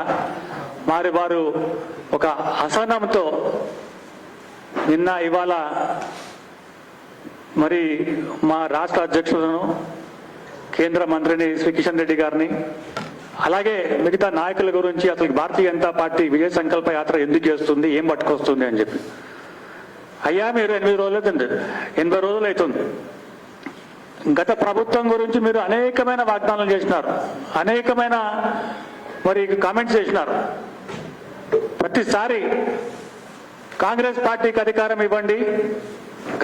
మరి వారు ఒక అసహనంతో నిన్న ఇవాళ మరి మా రాష్ట్ర అధ్యక్షులను కేంద్ర మంత్రిని శ్రీ కిషన్ రెడ్డి గారిని అలాగే మిగతా నాయకుల గురించి అసలు భారతీయ జనతా పార్టీ విజయ సంకల్ప యాత్ర ఎందుకు చేస్తుంది, ఏం పట్టుకొస్తుంది అని చెప్పి. అయ్యా మీరు 8 రోజులు అవుతుంది, 80 రోజులు అవుతుంది. గత ప్రభుత్వం గురించి మీరు అనేకమైన వాగ్దానాలు చేసినారు, అనేకమైన మరి కామెంట్స్ చేసినారు. ప్రతిసారి కాంగ్రెస్ పార్టీకి అధికారం ఇవ్వండి,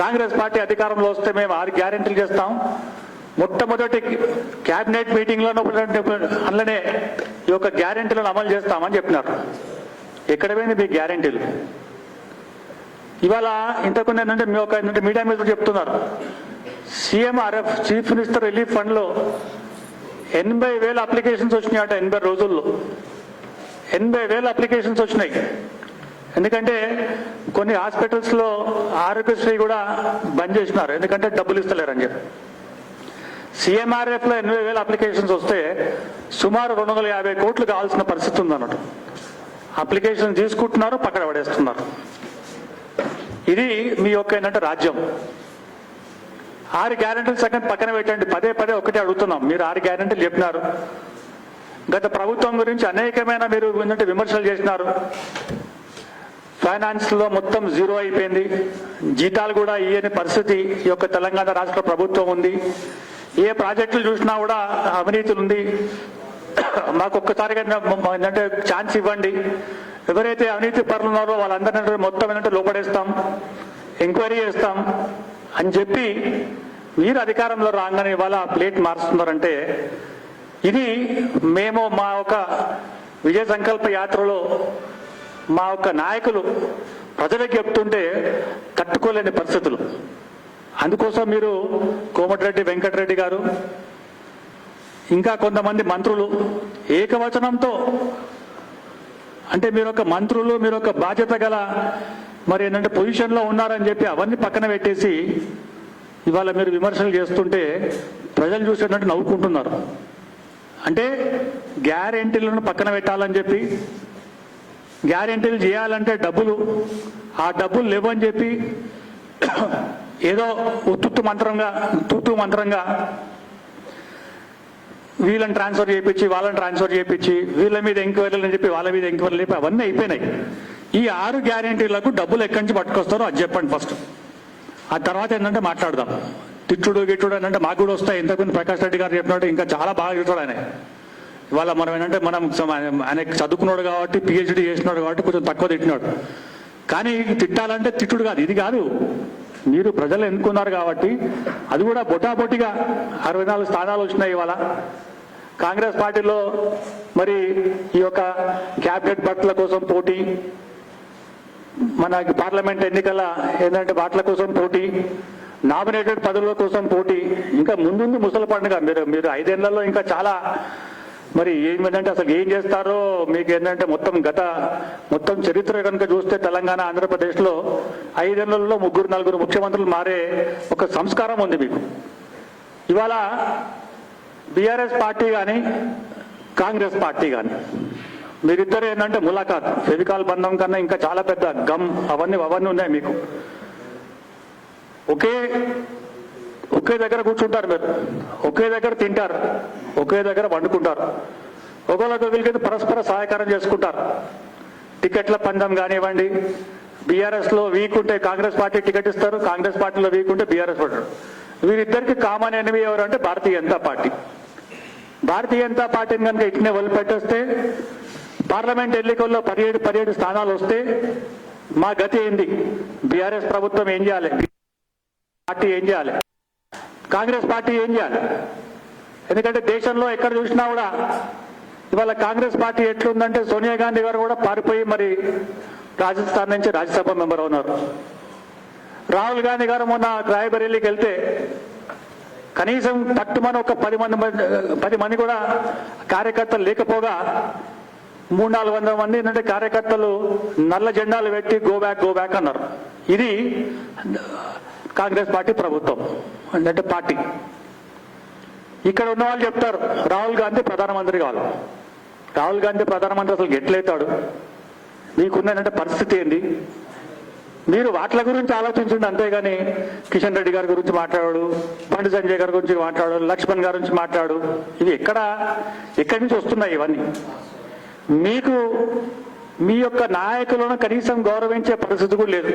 కాంగ్రెస్ పార్టీ అధికారంలో వస్తే మేము 6 గ్యారెంటీలు చేస్తాం, మొట్టమొదటి క్యాబినెట్ మీటింగ్లో అందులోనే ఈ యొక్క గ్యారెంటీలను అమలు చేస్తామని చెప్పినారు. ఎక్కడ పోయింది మీ గ్యారెంటీలు? ఇవాళ ఇంతకు ఏంటంటే మీ ఒక మీడియా మీద చెప్తున్నారు, సీఎంఆర్ఎఫ్ చీఫ్ మినిస్టర్ రిలీఫ్ ఫండ్లో 80,000 అప్లికేషన్స్ వచ్చినాయట 80 రోజుల్లో. 80,000 అప్లికేషన్స్ వచ్చినాయి. ఎందుకంటే కొన్ని హాస్పిటల్స్లో ఆరోగ్యశ్రీ కూడా బంద్ చేసినారు, ఎందుకంటే డబ్బులు ఇస్తలేరని చెప్పి. సీఎంఆర్ఎఫ్లో 80,000 అప్లికేషన్స్ వస్తే సుమారు 250 కోట్లు కావాల్సిన పరిస్థితి ఉందన్నట్టు. అప్లికేషన్ తీసుకుంటున్నారు, పక్కన పడేస్తున్నారు. ఇది మీ యొక్క ఏంటంటే రాజ్యం. 6 గ్యారెంటీలు సెకండ్ పక్కన పెట్టండి, పదే ఒకటే అడుగుతున్నాం. మీరు 6 గ్యారెంటీలు చెప్పినారు, గత ప్రభుత్వం గురించి అనేకమైన మీరు ఏంటంటే విమర్శలు చేసినారు. ఫైనాన్స్లో మొత్తం జీరో అయిపోయింది, జీతాలు కూడా ఇయ్యని పరిస్థితి ఈ యొక్క తెలంగాణ రాష్ట్ర ప్రభుత్వం ఉంది. ఏ ప్రాజెక్టులు చూసినా కూడా అవినీతులు ఉంది. మాకు ఒక్కసారిగా ఏంటంటే ఛాన్స్ ఇవ్వండి, ఎవరైతే అవినీతి పరులు ఉన్నారో వాళ్ళందరినీ మొత్తం ఏంటంటే లోపడేస్తాం, ఎంక్వైరీ చేస్తాం అని చెప్పి మీరు అధికారంలో రాగానే ఇవాళ ప్లేట్ మారుస్తున్నారంటే ఇది మేము మా ఒక విజయ సంకల్ప యాత్రలో మా యొక్క నాయకులు ప్రజలకు చెప్తుంటే తట్టుకోలేని పరిస్థితులు. అందుకోసం మీరు కోమటిరెడ్డి వెంకటరెడ్డి గారు ఇంకా కొంతమంది మంత్రులు ఏకవచనంతో అంటే మీరు ఒక మంత్రులు, మీరు ఒక బాధ్యత గల మరి ఏంటంటే పొజిషన్లో ఉన్నారని చెప్పి అవన్నీ పక్కన పెట్టేసి ఇవాళ మీరు విమర్శలు చేస్తుంటే ప్రజలు చూసేటట్టు నవ్వుకుంటున్నారు. అంటే గ్యారెంటీలను పక్కన పెట్టాలని చెప్పి, గ్యారెంటీలు చేయాలంటే డబ్బులు, ఆ డబ్బులు లేవని చెప్పి ఏదో తూతూ మంత్రంగా వీళ్ళని ట్రాన్స్ఫర్ చేయించి వాళ్ళని ట్రాన్స్ఫర్ చేయించి వీళ్ళ మీద ఎంక్వైరీలు అని చెప్పి వాళ్ళ మీద ఎంక్వైరీలు చెప్పి అవన్నీ అయిపోయినాయి. ఈ 6 గ్యారెంటీలకు డబ్బులు ఎక్కడి నుంచి పట్టుకొస్తారో అది చెప్పండి ఫస్ట్. ఆ తర్వాత ఏంటంటే మాట్లాడదాం. తిట్టుడు గిట్టుడు అని అంటే మాకు కూడా వస్తాయి. ఇంతకుముందు ప్రకాష్ రెడ్డి గారు చెప్పినట్టు ఇంకా చాలా బాగా చెప్తాడు ఆయన. ఇవాళ మనం ఏంటంటే ఆయన చదువుకున్నాడు కాబట్టి పిహెచ్డి చేసినాడు కాబట్టి కొంచెం తక్కువ తిట్టినాడు. కానీ తిట్టాలంటే తిట్టుడు కాదు, ఇది కాదు. మీరు ప్రజలు ఎన్నుకున్నారు కాబట్టి అది కూడా బొటాబొటిగా 64 స్థానాలు వచ్చినాయి ఇవాళ. కాంగ్రెస్ పార్టీలో మరి ఈ యొక్క క్యాబినెట్ బట్టల కోసం పోటీ, మన పార్లమెంట్ ఎన్నికల ఏంటంటే బాట్ల కోసం పోటీ, నామినేటెడ్ పదవుల కోసం పోటీ, ఇంకా ముందుంది ముసలి పండుగ. మీరు 5 ఏళ్లలో ఇంకా చాలా మరి ఏమిటంటే అసలు ఏం చేస్తారో మీకు ఏంటంటే మొత్తం చరిత్ర కనుక చూస్తే తెలంగాణ ఆంధ్రప్రదేశ్లో 5 ఏళ్లలో 3-4 ముఖ్యమంత్రులు మారే ఒక సంస్కారం ఉంది మీకు. ఇవాళ బీఆర్ఎస్ పార్టీ కానీ కాంగ్రెస్ పార్టీ కానీ మీరిద్దరు ఏంటంటే ములాఖాత్, ఫెవికాల్ బంధం కన్నా ఇంకా చాలా పెద్ద గమ్ అవన్నీ ఉన్నాయి మీకు. ఒకే దగ్గర కూర్చుంటారు, మీరు ఒకే దగ్గర తింటారు, ఒకే దగ్గర వండుకుంటారు, ఒకరికొకరికి పరస్పర సహాయకారం చేసుకుంటారు. టికెట్ల పందెం కానివ్వండి, బీఆర్ఎస్లో వీక్ ఉంటే కాంగ్రెస్ పార్టీ టికెట్ ఇస్తారు, కాంగ్రెస్ పార్టీలో వీక్ ఉంటే బీఆర్ఎస్ పడరు. వీరిద్దరికి కామన్ ఎనిమి ఎవరు అంటే భారతీయ జనతా పార్టీ. భారతీయ జనతా పార్టీని కనుక ఇట్నే వదిలిపెట్టేస్తే పార్లమెంట్ ఎన్నికల్లో 17 స్థానాలు వస్తే మా గతి ఏంది? బీఆర్ఎస్ ప్రభుత్వం ఏం చేయాలి? పార్టీ ఏం చేయాలి? కాంగ్రెస్ పార్టీ ఏం చేయాలి? ఎందుకంటే దేశంలో ఎక్కడ చూసినా కూడా ఇవాళ కాంగ్రెస్ పార్టీ ఎట్లుందంటే సోనియా గాంధీ గారు కూడా పారిపోయి మరి రాజస్థాన్ నుంచి రాజ్యసభ మెంబర్ ఉన్నారు. రాహుల్ గాంధీ గారు మొన్న రాయ్బరేలీకి వెళ్తే కనీసం తట్టుమని ఒక 10 మంది కూడా కార్యకర్తలు లేకపోగా 300-400 మంది ఏంటంటే కార్యకర్తలు నల్ల జెండాలు పెట్టి గో బ్యాక్ అన్నారు. ఇది కాంగ్రెస్ పార్టీ ప్రభుత్వం అంటే పార్టీ. ఇక్కడ ఉన్న వాళ్ళు చెప్తారు రాహుల్ గాంధీ ప్రధానమంత్రి కావాలి. రాహుల్ గాంధీ ప్రధానమంత్రి అసలు ఎట్లయితాడు? మీకున్నదంటే పరిస్థితి ఏంది? మీరు వాట్ల గురించి ఆలోచించండి, అంతేగాని కిషన్ రెడ్డి గారి గురించి మాట్లాడాడు, బండి సంజయ్ గారి గురించి మాట్లాడాడు, లక్ష్మణ్ గారి గురించి మాట్లాడు. ఇవి ఎక్కడి నుంచి వస్తున్నాయి ఇవన్నీ? మీకు మీ యొక్క నాయకులను కనీసం గౌరవించే పరిస్థితి కూడా లేదు.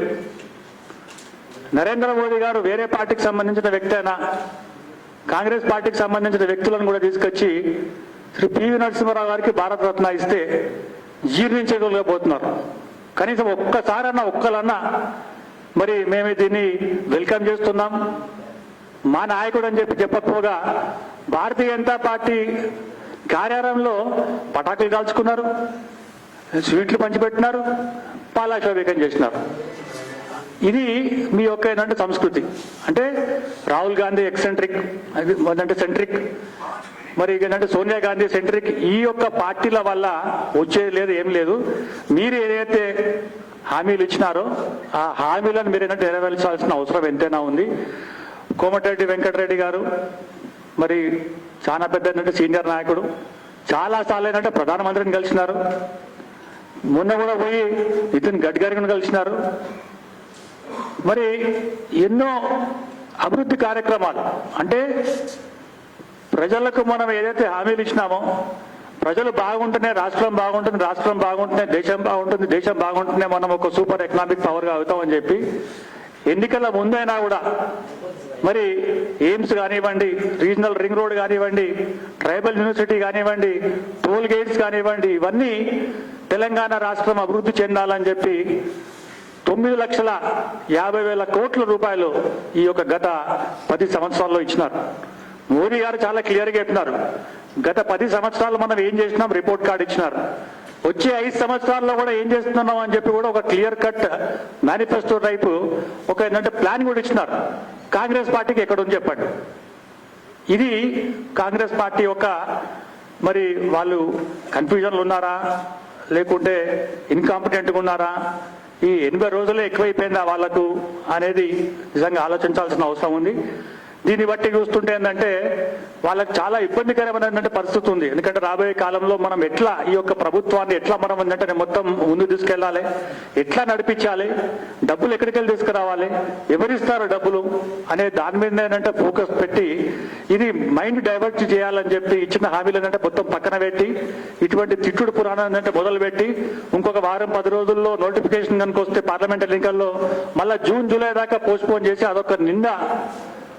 నరేంద్ర మోదీ గారు వేరే పార్టీకి సంబంధించిన వ్యక్తి అయినా కాంగ్రెస్ పార్టీకి సంబంధించిన వ్యక్తులను కూడా తీసుకొచ్చి శ్రీ పివి నరసింహారావు గారికి భారతరత్న ఇస్తే జీర్ణించలేకపోతున్నారు. కనీసం ఒక్కలన్నా మరి మేము దీన్ని వెల్కమ్ చేస్తున్నాం మా నాయకుడు అని చెప్పకపోగా భారతీయ జనతా పార్టీ కార్యాలయంలో పటాకులు కాల్చుకున్నారు, స్వీట్లు పంచిపెట్టినారు, పాలాభిషేకం చేసినారు. ఇది మీ యొక్క ఏంటంటే సంస్కృతి. అంటే రాహుల్ గాంధీ ఎక్సెంట్రిక్, అంటే సెంట్రిక్, మరి ఏంటంటే సోనియా గాంధీ సెంట్రిక్. ఈ యొక్క పార్టీల వల్ల వచ్చేది లేదు, ఏం లేదు. మీరు ఏదైతే హామీలు ఇచ్చినారో ఆ హామీలను మీరు ఏంటంటే నెరవేర్చాల్సిన అవసరం ఎంతైనా ఉంది. కోమటిరెడ్డి వెంకటరెడ్డి గారు మరి చాలా పెద్ద ఏంటంటే సీనియర్ నాయకుడు, చాలాసార్లు ఏంటంటే ప్రధానమంత్రిని కలిసినారు. మొన్న కూడా పోయి నితిన్ గడ్కరీని కలిసినారు. మరి ఎన్నో అభివృద్ధి కార్యక్రమాలు అంటే ప్రజలకు మనం ఏదైతే హామీలు ఇచ్చినామో ప్రజలు బాగుంటేనే రాష్ట్రం బాగుంటుంది, రాష్ట్రం బాగుంటేనే దేశం బాగుంటుంది, దేశం బాగుంటేనే మనం ఒక సూపర్ ఎకనామిక్ పవర్గా అవుతామని చెప్పి ఎన్నికల ముందైనా కూడా మరి ఎయిమ్స్ కానివ్వండి, రీజనల్ రింగ్ రోడ్ కానివ్వండి, ట్రైబల్ యూనివర్సిటీ కానివ్వండి, టోల్ గేట్స్ కానివ్వండి, ఇవన్నీ తెలంగాణ రాష్ట్రం అభివృద్ధి చెందాలని చెప్పి 9,50,000 కోట్ల రూపాయలు ఈ యొక్క గత 10 సంవత్సరాల్లో ఇచ్చినారు. మోదీ గారు చాలా క్లియర్గా చెప్పినారు, గత 10 సంవత్సరాలు మనం ఏం చేసినాం రిపోర్ట్ కార్డు ఇచ్చినారు. వచ్చే 5 సంవత్సరాల్లో కూడా ఏం చేస్తున్నాం అని చెప్పి కూడా ఒక క్లియర్ కట్ మేనిఫెస్టో టైపు ఒక ఏంటంటే ప్లాన్ కూడా ఇచ్చినారు. కాంగ్రెస్ పార్టీకి ఎక్కడుంది చెప్పండి? ఇది కాంగ్రెస్ పార్టీ యొక్క మరి వాళ్ళు కన్ఫ్యూజన్లు ఉన్నారా లేకుంటే ఇన్కాంపిటెంట్గా ఉన్నారా? ఈ 80 రోజులే ఎక్కువైపోయిందా వాళ్లకు అనేది నిజంగా ఆలోచించాల్సిన అవసరం ఉంది. దీన్ని బట్టి చూస్తుంటే ఏంటంటే వాళ్ళకి చాలా ఇబ్బందికరమైన పరిస్థితి ఉంది. ఎందుకంటే రాబోయే కాలంలో మనం ఎట్లా ఈ యొక్క ప్రభుత్వాన్ని ఎట్లా మనం ఏంటంటే మొత్తం ముందు తీసుకెళ్లాలి, ఎట్లా నడిపించాలి, డబ్బులు ఎక్కడికి వెళ్ళి తీసుకురావాలి, ఎవరిస్తారు డబ్బులు అనే దాని మీద ఏంటంటే ఫోకస్ పెట్టి ఇది మైండ్ డైవర్ట్ చేయాలని చెప్పి ఇచ్చిన హామీలు ఏంటంటే మొత్తం పక్కన పెట్టి ఇటువంటి తిట్టుడు పురాణం అంటే మొదలు పెట్టి ఇంకొక వారం 10 రోజుల్లో నోటిఫికేషన్ కనుక వస్తే పార్లమెంట్ ఎన్నికల్లో మళ్ళీ జూన్ జూలై దాకా పోస్ట్పోన్ చేసి అదొక నింద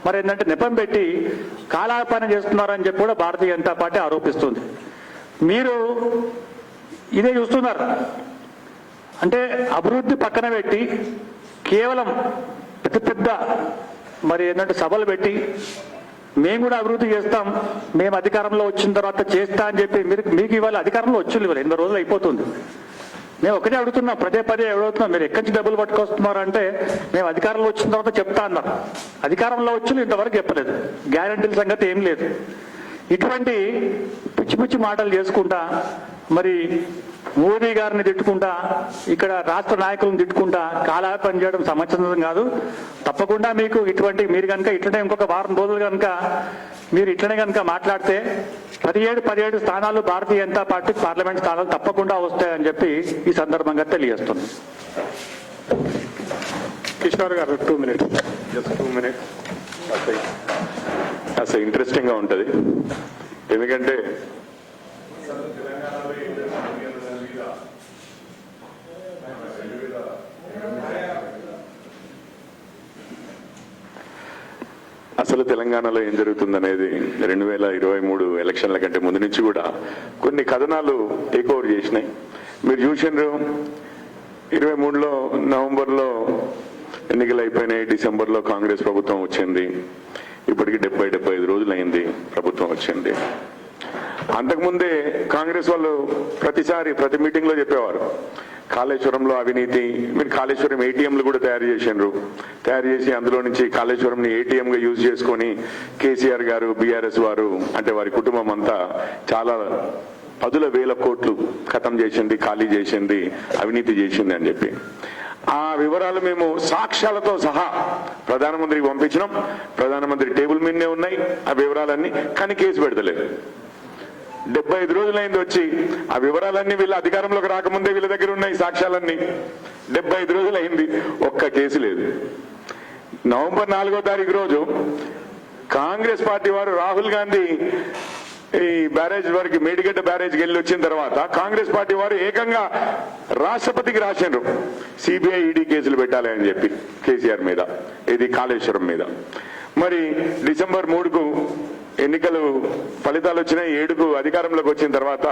మరి ఏంటంటే నెపం పెట్టి కాలాపన చేస్తున్నారని చెప్పి కూడా భారతీయ జనతా పార్టీ ఆరోపిస్తుంది. మీరు ఇదే చూస్తున్నారు. అంటే అభివృద్ధి పక్కన పెట్టి కేవలం పెద్ద పెద్ద మరి ఏంటంటే సభలు పెట్టి మేము కూడా అభివృద్ధి చేస్తాం, మేము అధికారంలో వచ్చిన తర్వాత చేస్తా అని చెప్పి మీకు ఇవాళ అధికారంలో వచ్చి 8 రోజులు అయిపోతుంది. మేము ఒకటే అడుగుతున్నాం, పదే అడుగుతున్నాం, మీరు ఎక్కడి నుంచి డబ్బులు పట్టుకొస్తున్నారు అంటే మేము అధికారంలో వచ్చిన తర్వాత చెప్తా అన్నారు. అధికారంలో వచ్చి ఇంతవరకు చెప్పలేదు, గ్యారంటీల సంగతి ఏం లేదు. ఇటువంటి పిచ్చి మాటలు చేసుకుంటా మరి మోదీ గారిని తిట్టుకుంటా ఇక్కడ రాష్ట్ర నాయకులను తిట్టుకుంటా కాలయాపన చేయడం సమంజసం కాదు. తప్పకుండా మీకు మీరు కనుక ఇట్లనే ఇంకొక వారం రోజులు కనుక మీరు ఇట్లనే కనుక మాట్లాడితే 17 స్థానాలు భారతీయ జనతా పార్టీ పార్లమెంట్ స్థానాలు తప్పకుండా వస్తాయని చెప్పి ఈ సందర్భంగా తెలియజేస్తుంది. కిషోర్ గారు 2 minutes. Just 2 minutes. అసలు ఇంట్రెస్టింగ్ గా ఉంటది. ఎందుకంటే అసలు తెలంగాణలో ఏం జరుగుతుందనేది 2023 ఎలక్షన్ల కంటే ముందు నుంచి కూడా కొన్ని కథనాలు టేక్ ఓవర్ చేసినాయి. మీరు చూసినారు 23లో నవంబర్లో ఎన్నికలు అయిపోయినాయి, డిసెంబర్లో కాంగ్రెస్ ప్రభుత్వం వచ్చింది. ఇప్పటికి 70-75 రోజులు అయింది ప్రభుత్వం వచ్చింది. అంతకుముందే కాంగ్రెస్ వాళ్ళు ప్రతి మీటింగ్ లో చెప్పేవారు కాళేశ్వరంలో అవినీతి. మీరు కాళేశ్వరం ఏటీఎంలు కూడా తయారు చేసి అందులో నుంచి కాళేశ్వరంని ఏటీఎం గా యూజ్ చేసుకొని కేసీఆర్ గారు, బీఆర్ఎస్ వారు అంటే వారి కుటుంబం అంతా చాలా 10,000 కోట్లు ఖతం చేసింది, ఖాళీ చేసింది, అవినీతి చేసింది అని చెప్పి ఆ వివరాలు మేము సాక్ష్యాలతో సహా ప్రధానమంత్రికి పంపించినాం. ప్రధానమంత్రి టేబుల్ మీదనే ఉన్నాయి ఆ వివరాలన్నీ, కానీ కేసు పెడతలేదు. 75 రోజులైంది వచ్చి ఆ వివరాలన్నీ వీళ్ళ అధికారంలోకి రాకముందే వీళ్ళ దగ్గర ఉన్నాయి సాక్ష్యాలన్నీ. 75 రోజులైంది, ఒక్క కేసు లేదు. నవంబర్ 4వ తారీఖు రోజు కాంగ్రెస్ పార్టీ వారు రాహుల్ గాంధీ ఈ బ్యారేజ్ వరకు మేడిగడ్డ బ్యారేజ్కి వెళ్ళి వచ్చిన తర్వాత కాంగ్రెస్ పార్టీ వారు ఏకంగా రాష్ట్రపతికి రాశారు సిబిఐ ఈడీ కేసులు పెట్టాలి అని చెప్పి కేసీఆర్ మీద, ఇది కాళేశ్వరం మీద. మరి డిసెంబర్ 3కు ఎన్నికలు ఫలితాలు వచ్చినాయి, 7కు అధికారంలోకి వచ్చిన తర్వాత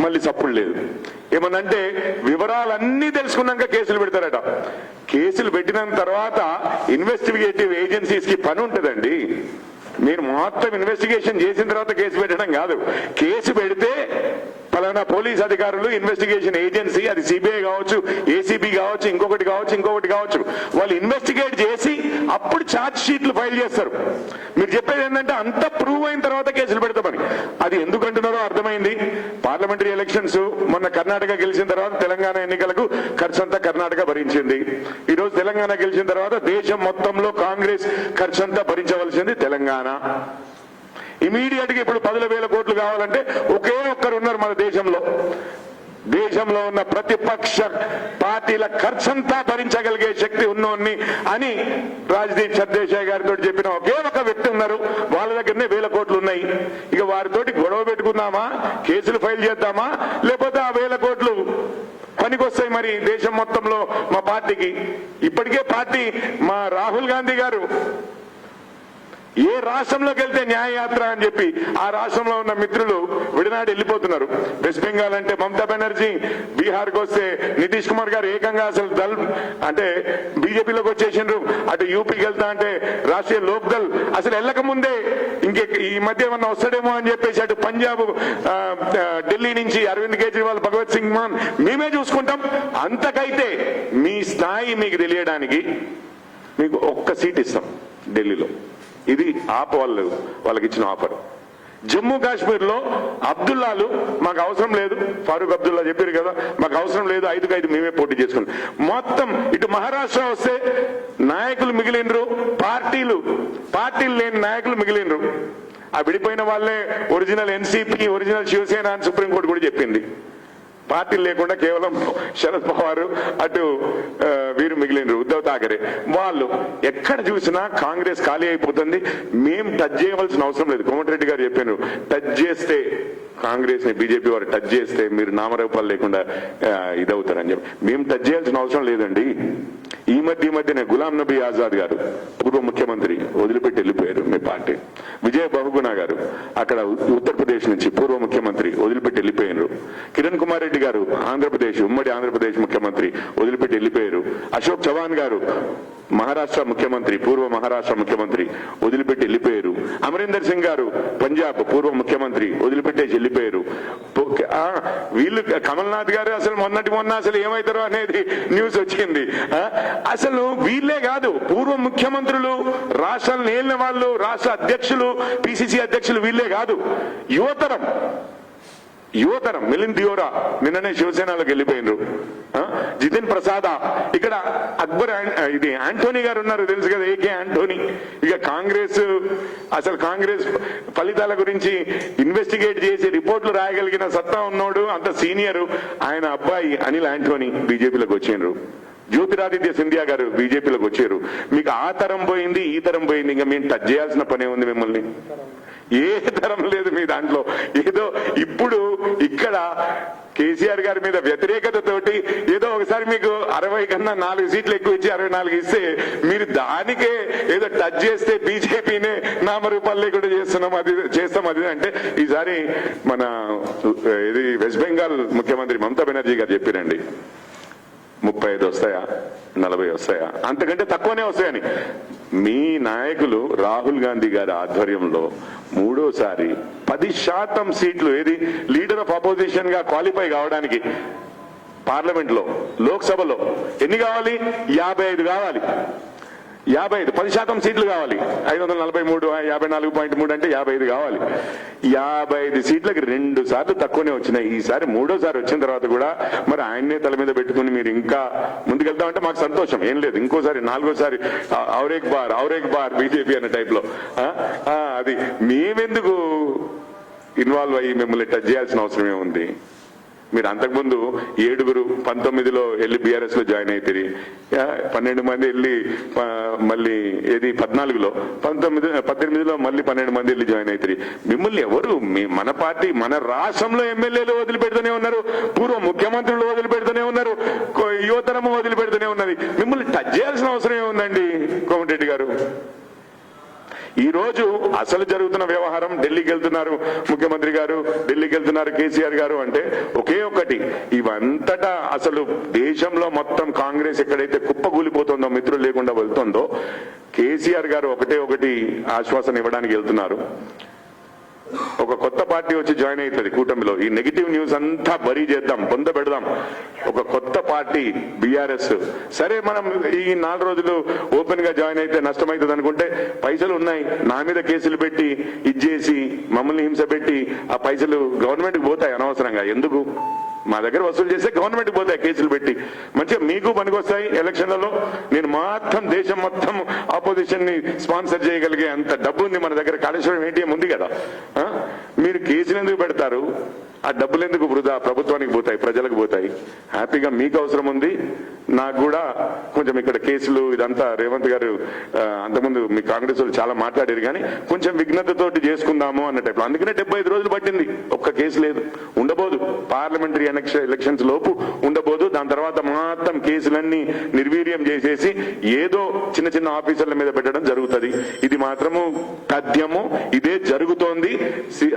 మళ్ళీ చప్పుడు లేదు. ఏమనంటే వివరాలన్నీ తెలుసుకున్నాక కేసులు పెడతారట. కేసులు పెట్టిన తర్వాత ఇన్వెస్టిగేటివ్ ఏజెన్సీస్ కి పని ఉంటుందండి. మీరు మొత్తం ఇన్వెస్టిగేషన్ చేసిన తర్వాత కేసు పెట్టడం కాదు. కేసు పెడితే ఫలానా పోలీస్ అధికారులు, ఇన్వెస్టిగేషన్ ఏజెన్సీ, అది సిబిఐ కావచ్చు, ఏసీబీ కావచ్చు, ఇంకొకటి కావచ్చు, వాళ్ళు ఇన్వెస్టిగేట్ చేసి అప్పుడు ఛార్జ్ షీట్లు ఫైల్ చేస్తారు. మీరు చెప్పేది ఏంటంటే అంత ప్రూవ్ అయిన తర్వాత కేసులు పెడతామని. అది ఎందుకంటున్నారో అర్థమైంది. పార్లమెంటరీ ఎలక్షన్స్ మొన్న కర్ణాటక గెలిచిన తర్వాత తెలంగాణ ఎన్నికలకు ఖర్చంతా కర్ణాటక భరించింది. ఈ రోజు తెలంగాణ గెలిచిన తర్వాత దేశం మొత్తంలో కాంగ్రెస్ ఖర్చంతా భరించవలసింది తెలంగాణ. ఇమీడియట్ గా ఇప్పుడు 10,000 కోట్లు కావాలంటే ఒకే ఒక్కరు ఉన్నారు మన దేశంలో ఉన్న ప్రతిపక్ష పార్టీల ఖర్చంతా భరించగలిగే శక్తి ఉన్నోన్ని అని రాజ్దీప్ సర్దేశాయ్ గారితో చెప్పిన ఒకే ఒక వ్యక్తి ఉన్నారు. వాళ్ళ దగ్గరనే 1,000 కోట్లు ఉన్నాయి. ఇక వారితోటి గొడవ పెట్టుకుందామా, కేసులు ఫైల్ చేద్దామా, లేకపోతే ఆ 1,000 కోట్లు పనికొస్తాయి మరి దేశం మొత్తంలో మా పార్టీకి. ఇప్పటికే పార్టీ మా రాహుల్ గాంధీ గారు ఏ రాష్ట్రంలోకి వెళ్తే న్యాయయాత్ర అని చెప్పి ఆ రాష్ట్రంలో ఉన్న మిత్రులు విడనాడు వెళ్ళిపోతున్నారు. వెస్ట్ బెంగాల్ అంటే మమతా బెనర్జీ, బీహార్కి వస్తే నితీష్ కుమార్ గారు ఏకంగా అసలు అంటే బీజేపీలోకి వచ్చేసిండ్రు. అటు యూపీకి వెళ్తా అంటే రాష్ట్రీయ లోక్ దళ్ అసలు వెళ్ళక ముందే ఈ మధ్య ఏమన్నా వస్తాడేమో అని చెప్పేసి అటు పంజాబ్, ఢిల్లీ నుంచి అరవింద్ కేజ్రీవాల్, భగవత్ సింగ్ మాన్ మేమే చూసుకుంటాం. అంతకైతే మీ స్థాయి మీకు తెలియడానికి మీకు ఒక్క సీట్ ఇస్తాం ఢిల్లీలో. ఇది వాళ్ళకి ఇచ్చిన ఆఫర్. జమ్మూ కాశ్మీర్ లో అబ్దుల్లాలు మాకు అవసరం లేదు, ఫారూక్ అబ్దుల్లా చెప్పారు కదా, మాకు అవసరం లేదు, 5కు 5 మేమే పోటీ చేసుకున్నాం. మొత్తం ఇటు మహారాష్ట్ర వస్తే నాయకులు మిగిలినరు, పార్టీలు లేని నాయకులు మిగిలినరు. ఆ విడిపోయిన వాళ్ళే ఒరిజినల్ ఎన్సీపీ, ఒరిజినల్ శివసేన అని సుప్రీంకోర్టు కూడా చెప్పింది. పార్టీలు లేకుండా కేవలం శరద్ పవార్, అటు వీరు మిగిలినరు ఉద్ధవ్ ఠాకరే. వాళ్ళు ఎక్కడ చూసినా కాంగ్రెస్ ఖాళీ అయిపోతుంది, మేం టచ్ చేయవలసిన అవసరం లేదు. కోమటిరెడ్డి గారు చెప్పారు, టచ్ చేస్తే కాంగ్రెస్ ని బీజేపీ వారు టచ్ చేస్తే మీరు నామరూపాలు లేకుండా ఇదవుతారని చెప్పి. మేము టచ్ చేయాల్సిన అవసరం లేదండి. ఈ మధ్యనే గులాం నబీ ఆజాద్ గారు పూర్వ ముఖ్యమంత్రి వదిలిపెట్టి వెళ్ళిపోయారు మీ పార్టీ. విజయ్ బహుగుణ గారు అక్కడ ఉత్తరప్రదేశ్ నుంచి పూర్వ ముఖ్యమంత్రి వదిలిపెట్టి వెళ్ళిపోయారు. కిరణ్ కుమార్ రెడ్డి గారు ఆంధ్రప్రదేశ్ ఉమ్మడి ఆంధ్రప్రదేశ్ ముఖ్యమంత్రి వదిలిపెట్టి వెళ్ళిపోయారు. అశోక్ చవాన్ గారు మహారాష్ట్ర ముఖ్యమంత్రి పూర్వ మహారాష్ట్ర ముఖ్యమంత్రి వదిలిపెట్టి వెళ్ళిపోయారు. అమరీందర్ సింగ్ గారు పంజాబ్ పూర్వ ముఖ్యమంత్రి వదిలిపెట్టేసి వెళ్ళిపోయారు. వీళ్ళు కమల్నాథ్ గారు అసలు మొన్న అసలు ఏమవుతారో అనేది న్యూస్ వచ్చింది. అసలు వీళ్ళే కాదు, పూర్వ ముఖ్యమంత్రులు, రాష్ట్రాలను ఏలిన వాళ్ళు, రాష్ట్ర అధ్యక్షులు, పిసిసి అధ్యక్షులు వీళ్ళే కాదు, యువతరం మిలింద్ దియోరా నిన్ననే శివసేనలోకి వెళ్ళిపోయినరు. జితిన్ ప్రసాద, ఇక్కడ అక్బర్ ఇది యాంటోనీ గారు ఉన్నారు తెలుసు కదా, ఏకే యాంటోనీ. ఇక కాంగ్రెస్ ఫలితాల గురించి ఇన్వెస్టిగేట్ చేసి రిపోర్ట్లు రాయగలిగిన సత్తా ఉన్నోడు, అంత సీనియరు ఆయన అబ్బాయి అనిల్ యాంటోనీ బీజేపీలోకి వచ్చిండ్రు. జ్యోతిరాదిత్య సింధియా గారు బీజేపీలోకి వచ్చారు. మీకు ఆ తరం పోయింది, ఈ తరం పోయింది, ఇంకా మేము టచ్ చేయాల్సిన పనే ఉంది మిమ్మల్ని. ఏ తరం లేదు మీ దాంట్లో. ఏదో ఇప్పుడు ఇక్కడ కేసీఆర్ గారి మీద వ్యతిరేకతతోటి ఏదో ఒకసారి మీకు 60 కన్నా 4 సీట్లు ఎక్కువ ఇచ్చి 64 ఇస్తే మీరు దానికే ఏదో టచ్ చేస్తే బీజేపీనే నామరూపాలు లేకుండా చేస్తాం అది అంటే, ఈసారి మన ఇది వెస్ట్ బెంగాల్ ముఖ్యమంత్రి మమతా బెనర్జీ గారు చెప్పారండి 35 వస్తాయా 40 వస్తాయా, అంతకంటే తక్కువనే వస్తాయని. మీ నాయకులు రాహుల్ గాంధీ గారి ఆధ్వర్యంలో మూడోసారి 10% సీట్లు, ఏది లీడర్ ఆఫ్ అపోజిషన్ గా క్వాలిఫై కావడానికి పార్లమెంట్ లో, లోక్సభలో ఎన్ని కావాలి? 55 కావాలి. 55 10% సీట్లు కావాలి. 543 54.3 అంటే 55 కావాలి. 55 సీట్లకి 2 సార్లు తక్కువనే వచ్చినాయి. ఈసారి మూడోసారి వచ్చిన తర్వాత కూడా మరి ఆయన్నే తల మీద పెట్టుకుని మీరు ఇంకా ముందుకెళ్తామంటే మాకు సంతోషం, ఏం లేదు. ఇంకోసారి 4వసారి ఔరేక్ బార్ బీజేపీ అనే టైప్ లో అది మేమెందుకు ఇన్వాల్వ్ అయ్యి మిమ్మల్ని టచ్ చేయాల్సిన అవసరం ఏముంది? మీరు అంతకుముందు 7 19లో వెళ్ళి బీఆర్ఎస్ లో జాయిన్ అవుతారు, 12 మంది వెళ్ళి మళ్ళీ ఏది 14లో 18లో మళ్ళీ 12 మంది వెళ్ళి జాయిన్ అవుతారు. మిమ్మల్ని ఎవరు మన పార్టీ మన రాష్ట్రంలో ఎమ్మెల్యేలు వదిలిపెడుతూనే ఉన్నారు, పూర్వ ముఖ్యమంత్రులు వదిలిపెడుతూనే ఉన్నారు, యువతరము వదిలిపెడుతూనే ఉన్నది. మిమ్మల్ని టచ్ చేయాల్సిన అవసరం ఏముందండి కోమటిరెడ్డి గారు? ఈ రోజు అసలు జరుగుతున్న వ్యవహారం, ఢిల్లీకి వెళ్తున్నారు ముఖ్యమంత్రి గారు, ఢిల్లీకి వెళ్తున్నారు కేసీఆర్ గారు అంటే ఒకే ఒకటి, ఇవంతటా అసలు దేశంలో మొత్తం కాంగ్రెస్ ఎక్కడైతే కుప్పకూలిపోతుందో, మిత్రులు లేకుండా వెళ్తుందో, కేసీఆర్ గారు ఒకటి ఆశ్వాసన ఇవ్వడానికి వెళ్తున్నారు. ఒక కొత్త పార్టీ వచ్చి జాయిన్ అవుతుంది కూటమిలో, ఈ నెగిటివ్ న్యూస్ అంతా బరీ చేద్దాం, పొంద పెడదాం. ఒక కొత్త పార్టీ బీఆర్ఎస్, సరే మనం ఈ 4 రోజులు ఓపెన్ గా జాయిన్ అయితే నష్టమవుతుంది అనుకుంటే, పైసలు ఉన్నాయి నా మీద కేసులు పెట్టి ఇచ్చేసి మమ్మల్ని హింస పెట్టి ఆ పైసలు గవర్నమెంట్కి పోతాయి అనవసరంగా. ఎందుకు? మా దగ్గర వసూలు చేస్తే గవర్నమెంట్కి పోతాయి కేసులు పెట్టి, మంచిగా మీకు పనికొస్తాయి ఎలక్షన్లలో. నేను మొత్తం దేశం మొత్తం ఆపోజిషన్ ని స్పాన్సర్ చేయగలిగే అంత డబ్బు ఉంది మన దగ్గర, కాళేశ్వరం ఏటీఎం ఉంది కదా. మీరు కేసులు ఎందుకు పెడతారు? ఆ డబ్బులు ఎందుకు వృధా? ప్రభుత్వానికి పోతాయి, ప్రజలకు పోతాయి. హ్యాపీగా మీకు అవసరం ఉంది, నాకు కూడా కొంచెం ఇక్కడ కేసులు ఇదంతా రేవంత్ గారు అంతకుముందు మీ కాంగ్రెస్ వాళ్ళు చాలా మాట్లాడారు, కానీ కొంచెం విఘ్నతతోటి చేసుకుందాము అన్న టైప్లో. అందుకనే 75 రోజులు పట్టింది, ఒక్క కేసు లేదు. ఉండబోదు పార్లమెంటరీ ఎలక్షన్స్ లోపు ఉండబోదు. దాని తర్వాత మొత్తం కేసులన్నీ నిర్వీర్యం చేసేసి ఏదో చిన్న చిన్న ఆఫీసర్ల మీద పెట్టడం జరుగుతుంది. ఇది మాత్రము తథ్యము, ఇదే జరుగుతోంది.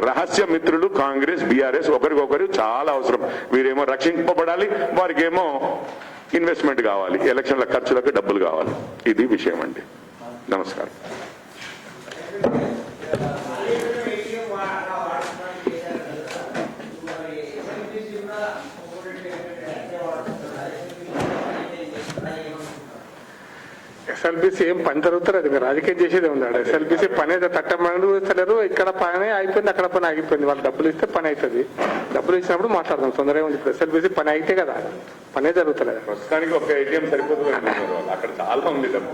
రహస్య మిత్రులు కాంగ్రెస్ బీఆర్ఎస్ ఒకరికొకరు చాలా అవసరం. వీరేమో రక్షింపబడాలి, వారికేమో ఇన్వెస్ట్మెంట్ కావాలి, ఎలక్షన్ల ఖర్చులకు డబ్బులు కావాలి. ఇది విషయం అండి. నమస్కారం. ఎస్ఎల్బిసి ఏం పని జరుగుతారు, అది మీరు రాజకీయం చేసేదే ఉంది. ఎస్ఎల్బిసి పని అయితే తట్టమని ఇస్తలేరు, ఇక్కడ పని అయిపోయింది, అక్కడ పని ఆగిపోయింది. వాళ్ళు డబ్బులు ఇస్తే పని అవుతుంది, డబ్బులు ఇచ్చినప్పుడు మాట్లాడదాం, తొందరగా ఉంది. ఇప్పుడు ఎస్ఎల్బిసి పని అయితే కదా, పనే జరుగుతలేదు. ప్రస్తుతానికి ఒక ఏటీఎం సరిపోతుంది, అక్కడ చాలా ఉంది డబ్బు.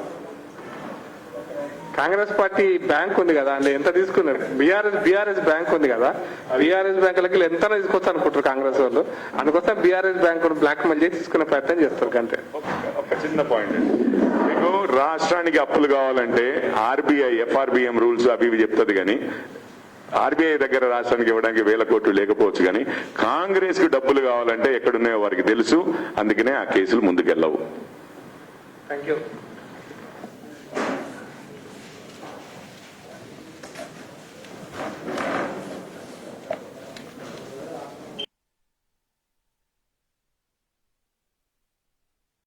కాంగ్రెస్ పార్టీ బ్యాంక్ ఉంది కదా, అందులో ఎంత తీసుకున్నారు? బీఆర్ఎస్ బ్యాంక్ ఉంది కదా, బీఆర్ఎస్ బ్యాంకులకి ఎంత తీసుకొస్తా అనుకుంటారు కాంగ్రెస్ వాళ్ళు. అందుకోసం బీఆర్ఎస్ బ్యాంక్ బ్లాక్ మెయిల్ చేసి తీసుకునే ప్రయత్నం చేస్తారు అంతే. ఒక చిన్న పాయింట్ అండి, మీకు రాష్ట్రానికి అప్పులు కావాలంటే ఆర్బీఐ ఎఫ్ఆర్బిఎం రూల్స్ అవి ఇవి చెప్తుంది, కానీ ఆర్బీఐ దగ్గర రాష్ట్రానికి ఇవ్వడానికి 1000 కోట్లు లేకపోవచ్చు, కానీ కాంగ్రెస్ కు డబ్బులు కావాలంటే ఎక్కడున్నాయో వారికి తెలుసు. అందుకనే ఆ కేసులు ముందుకెళ్ళవు. Thank you.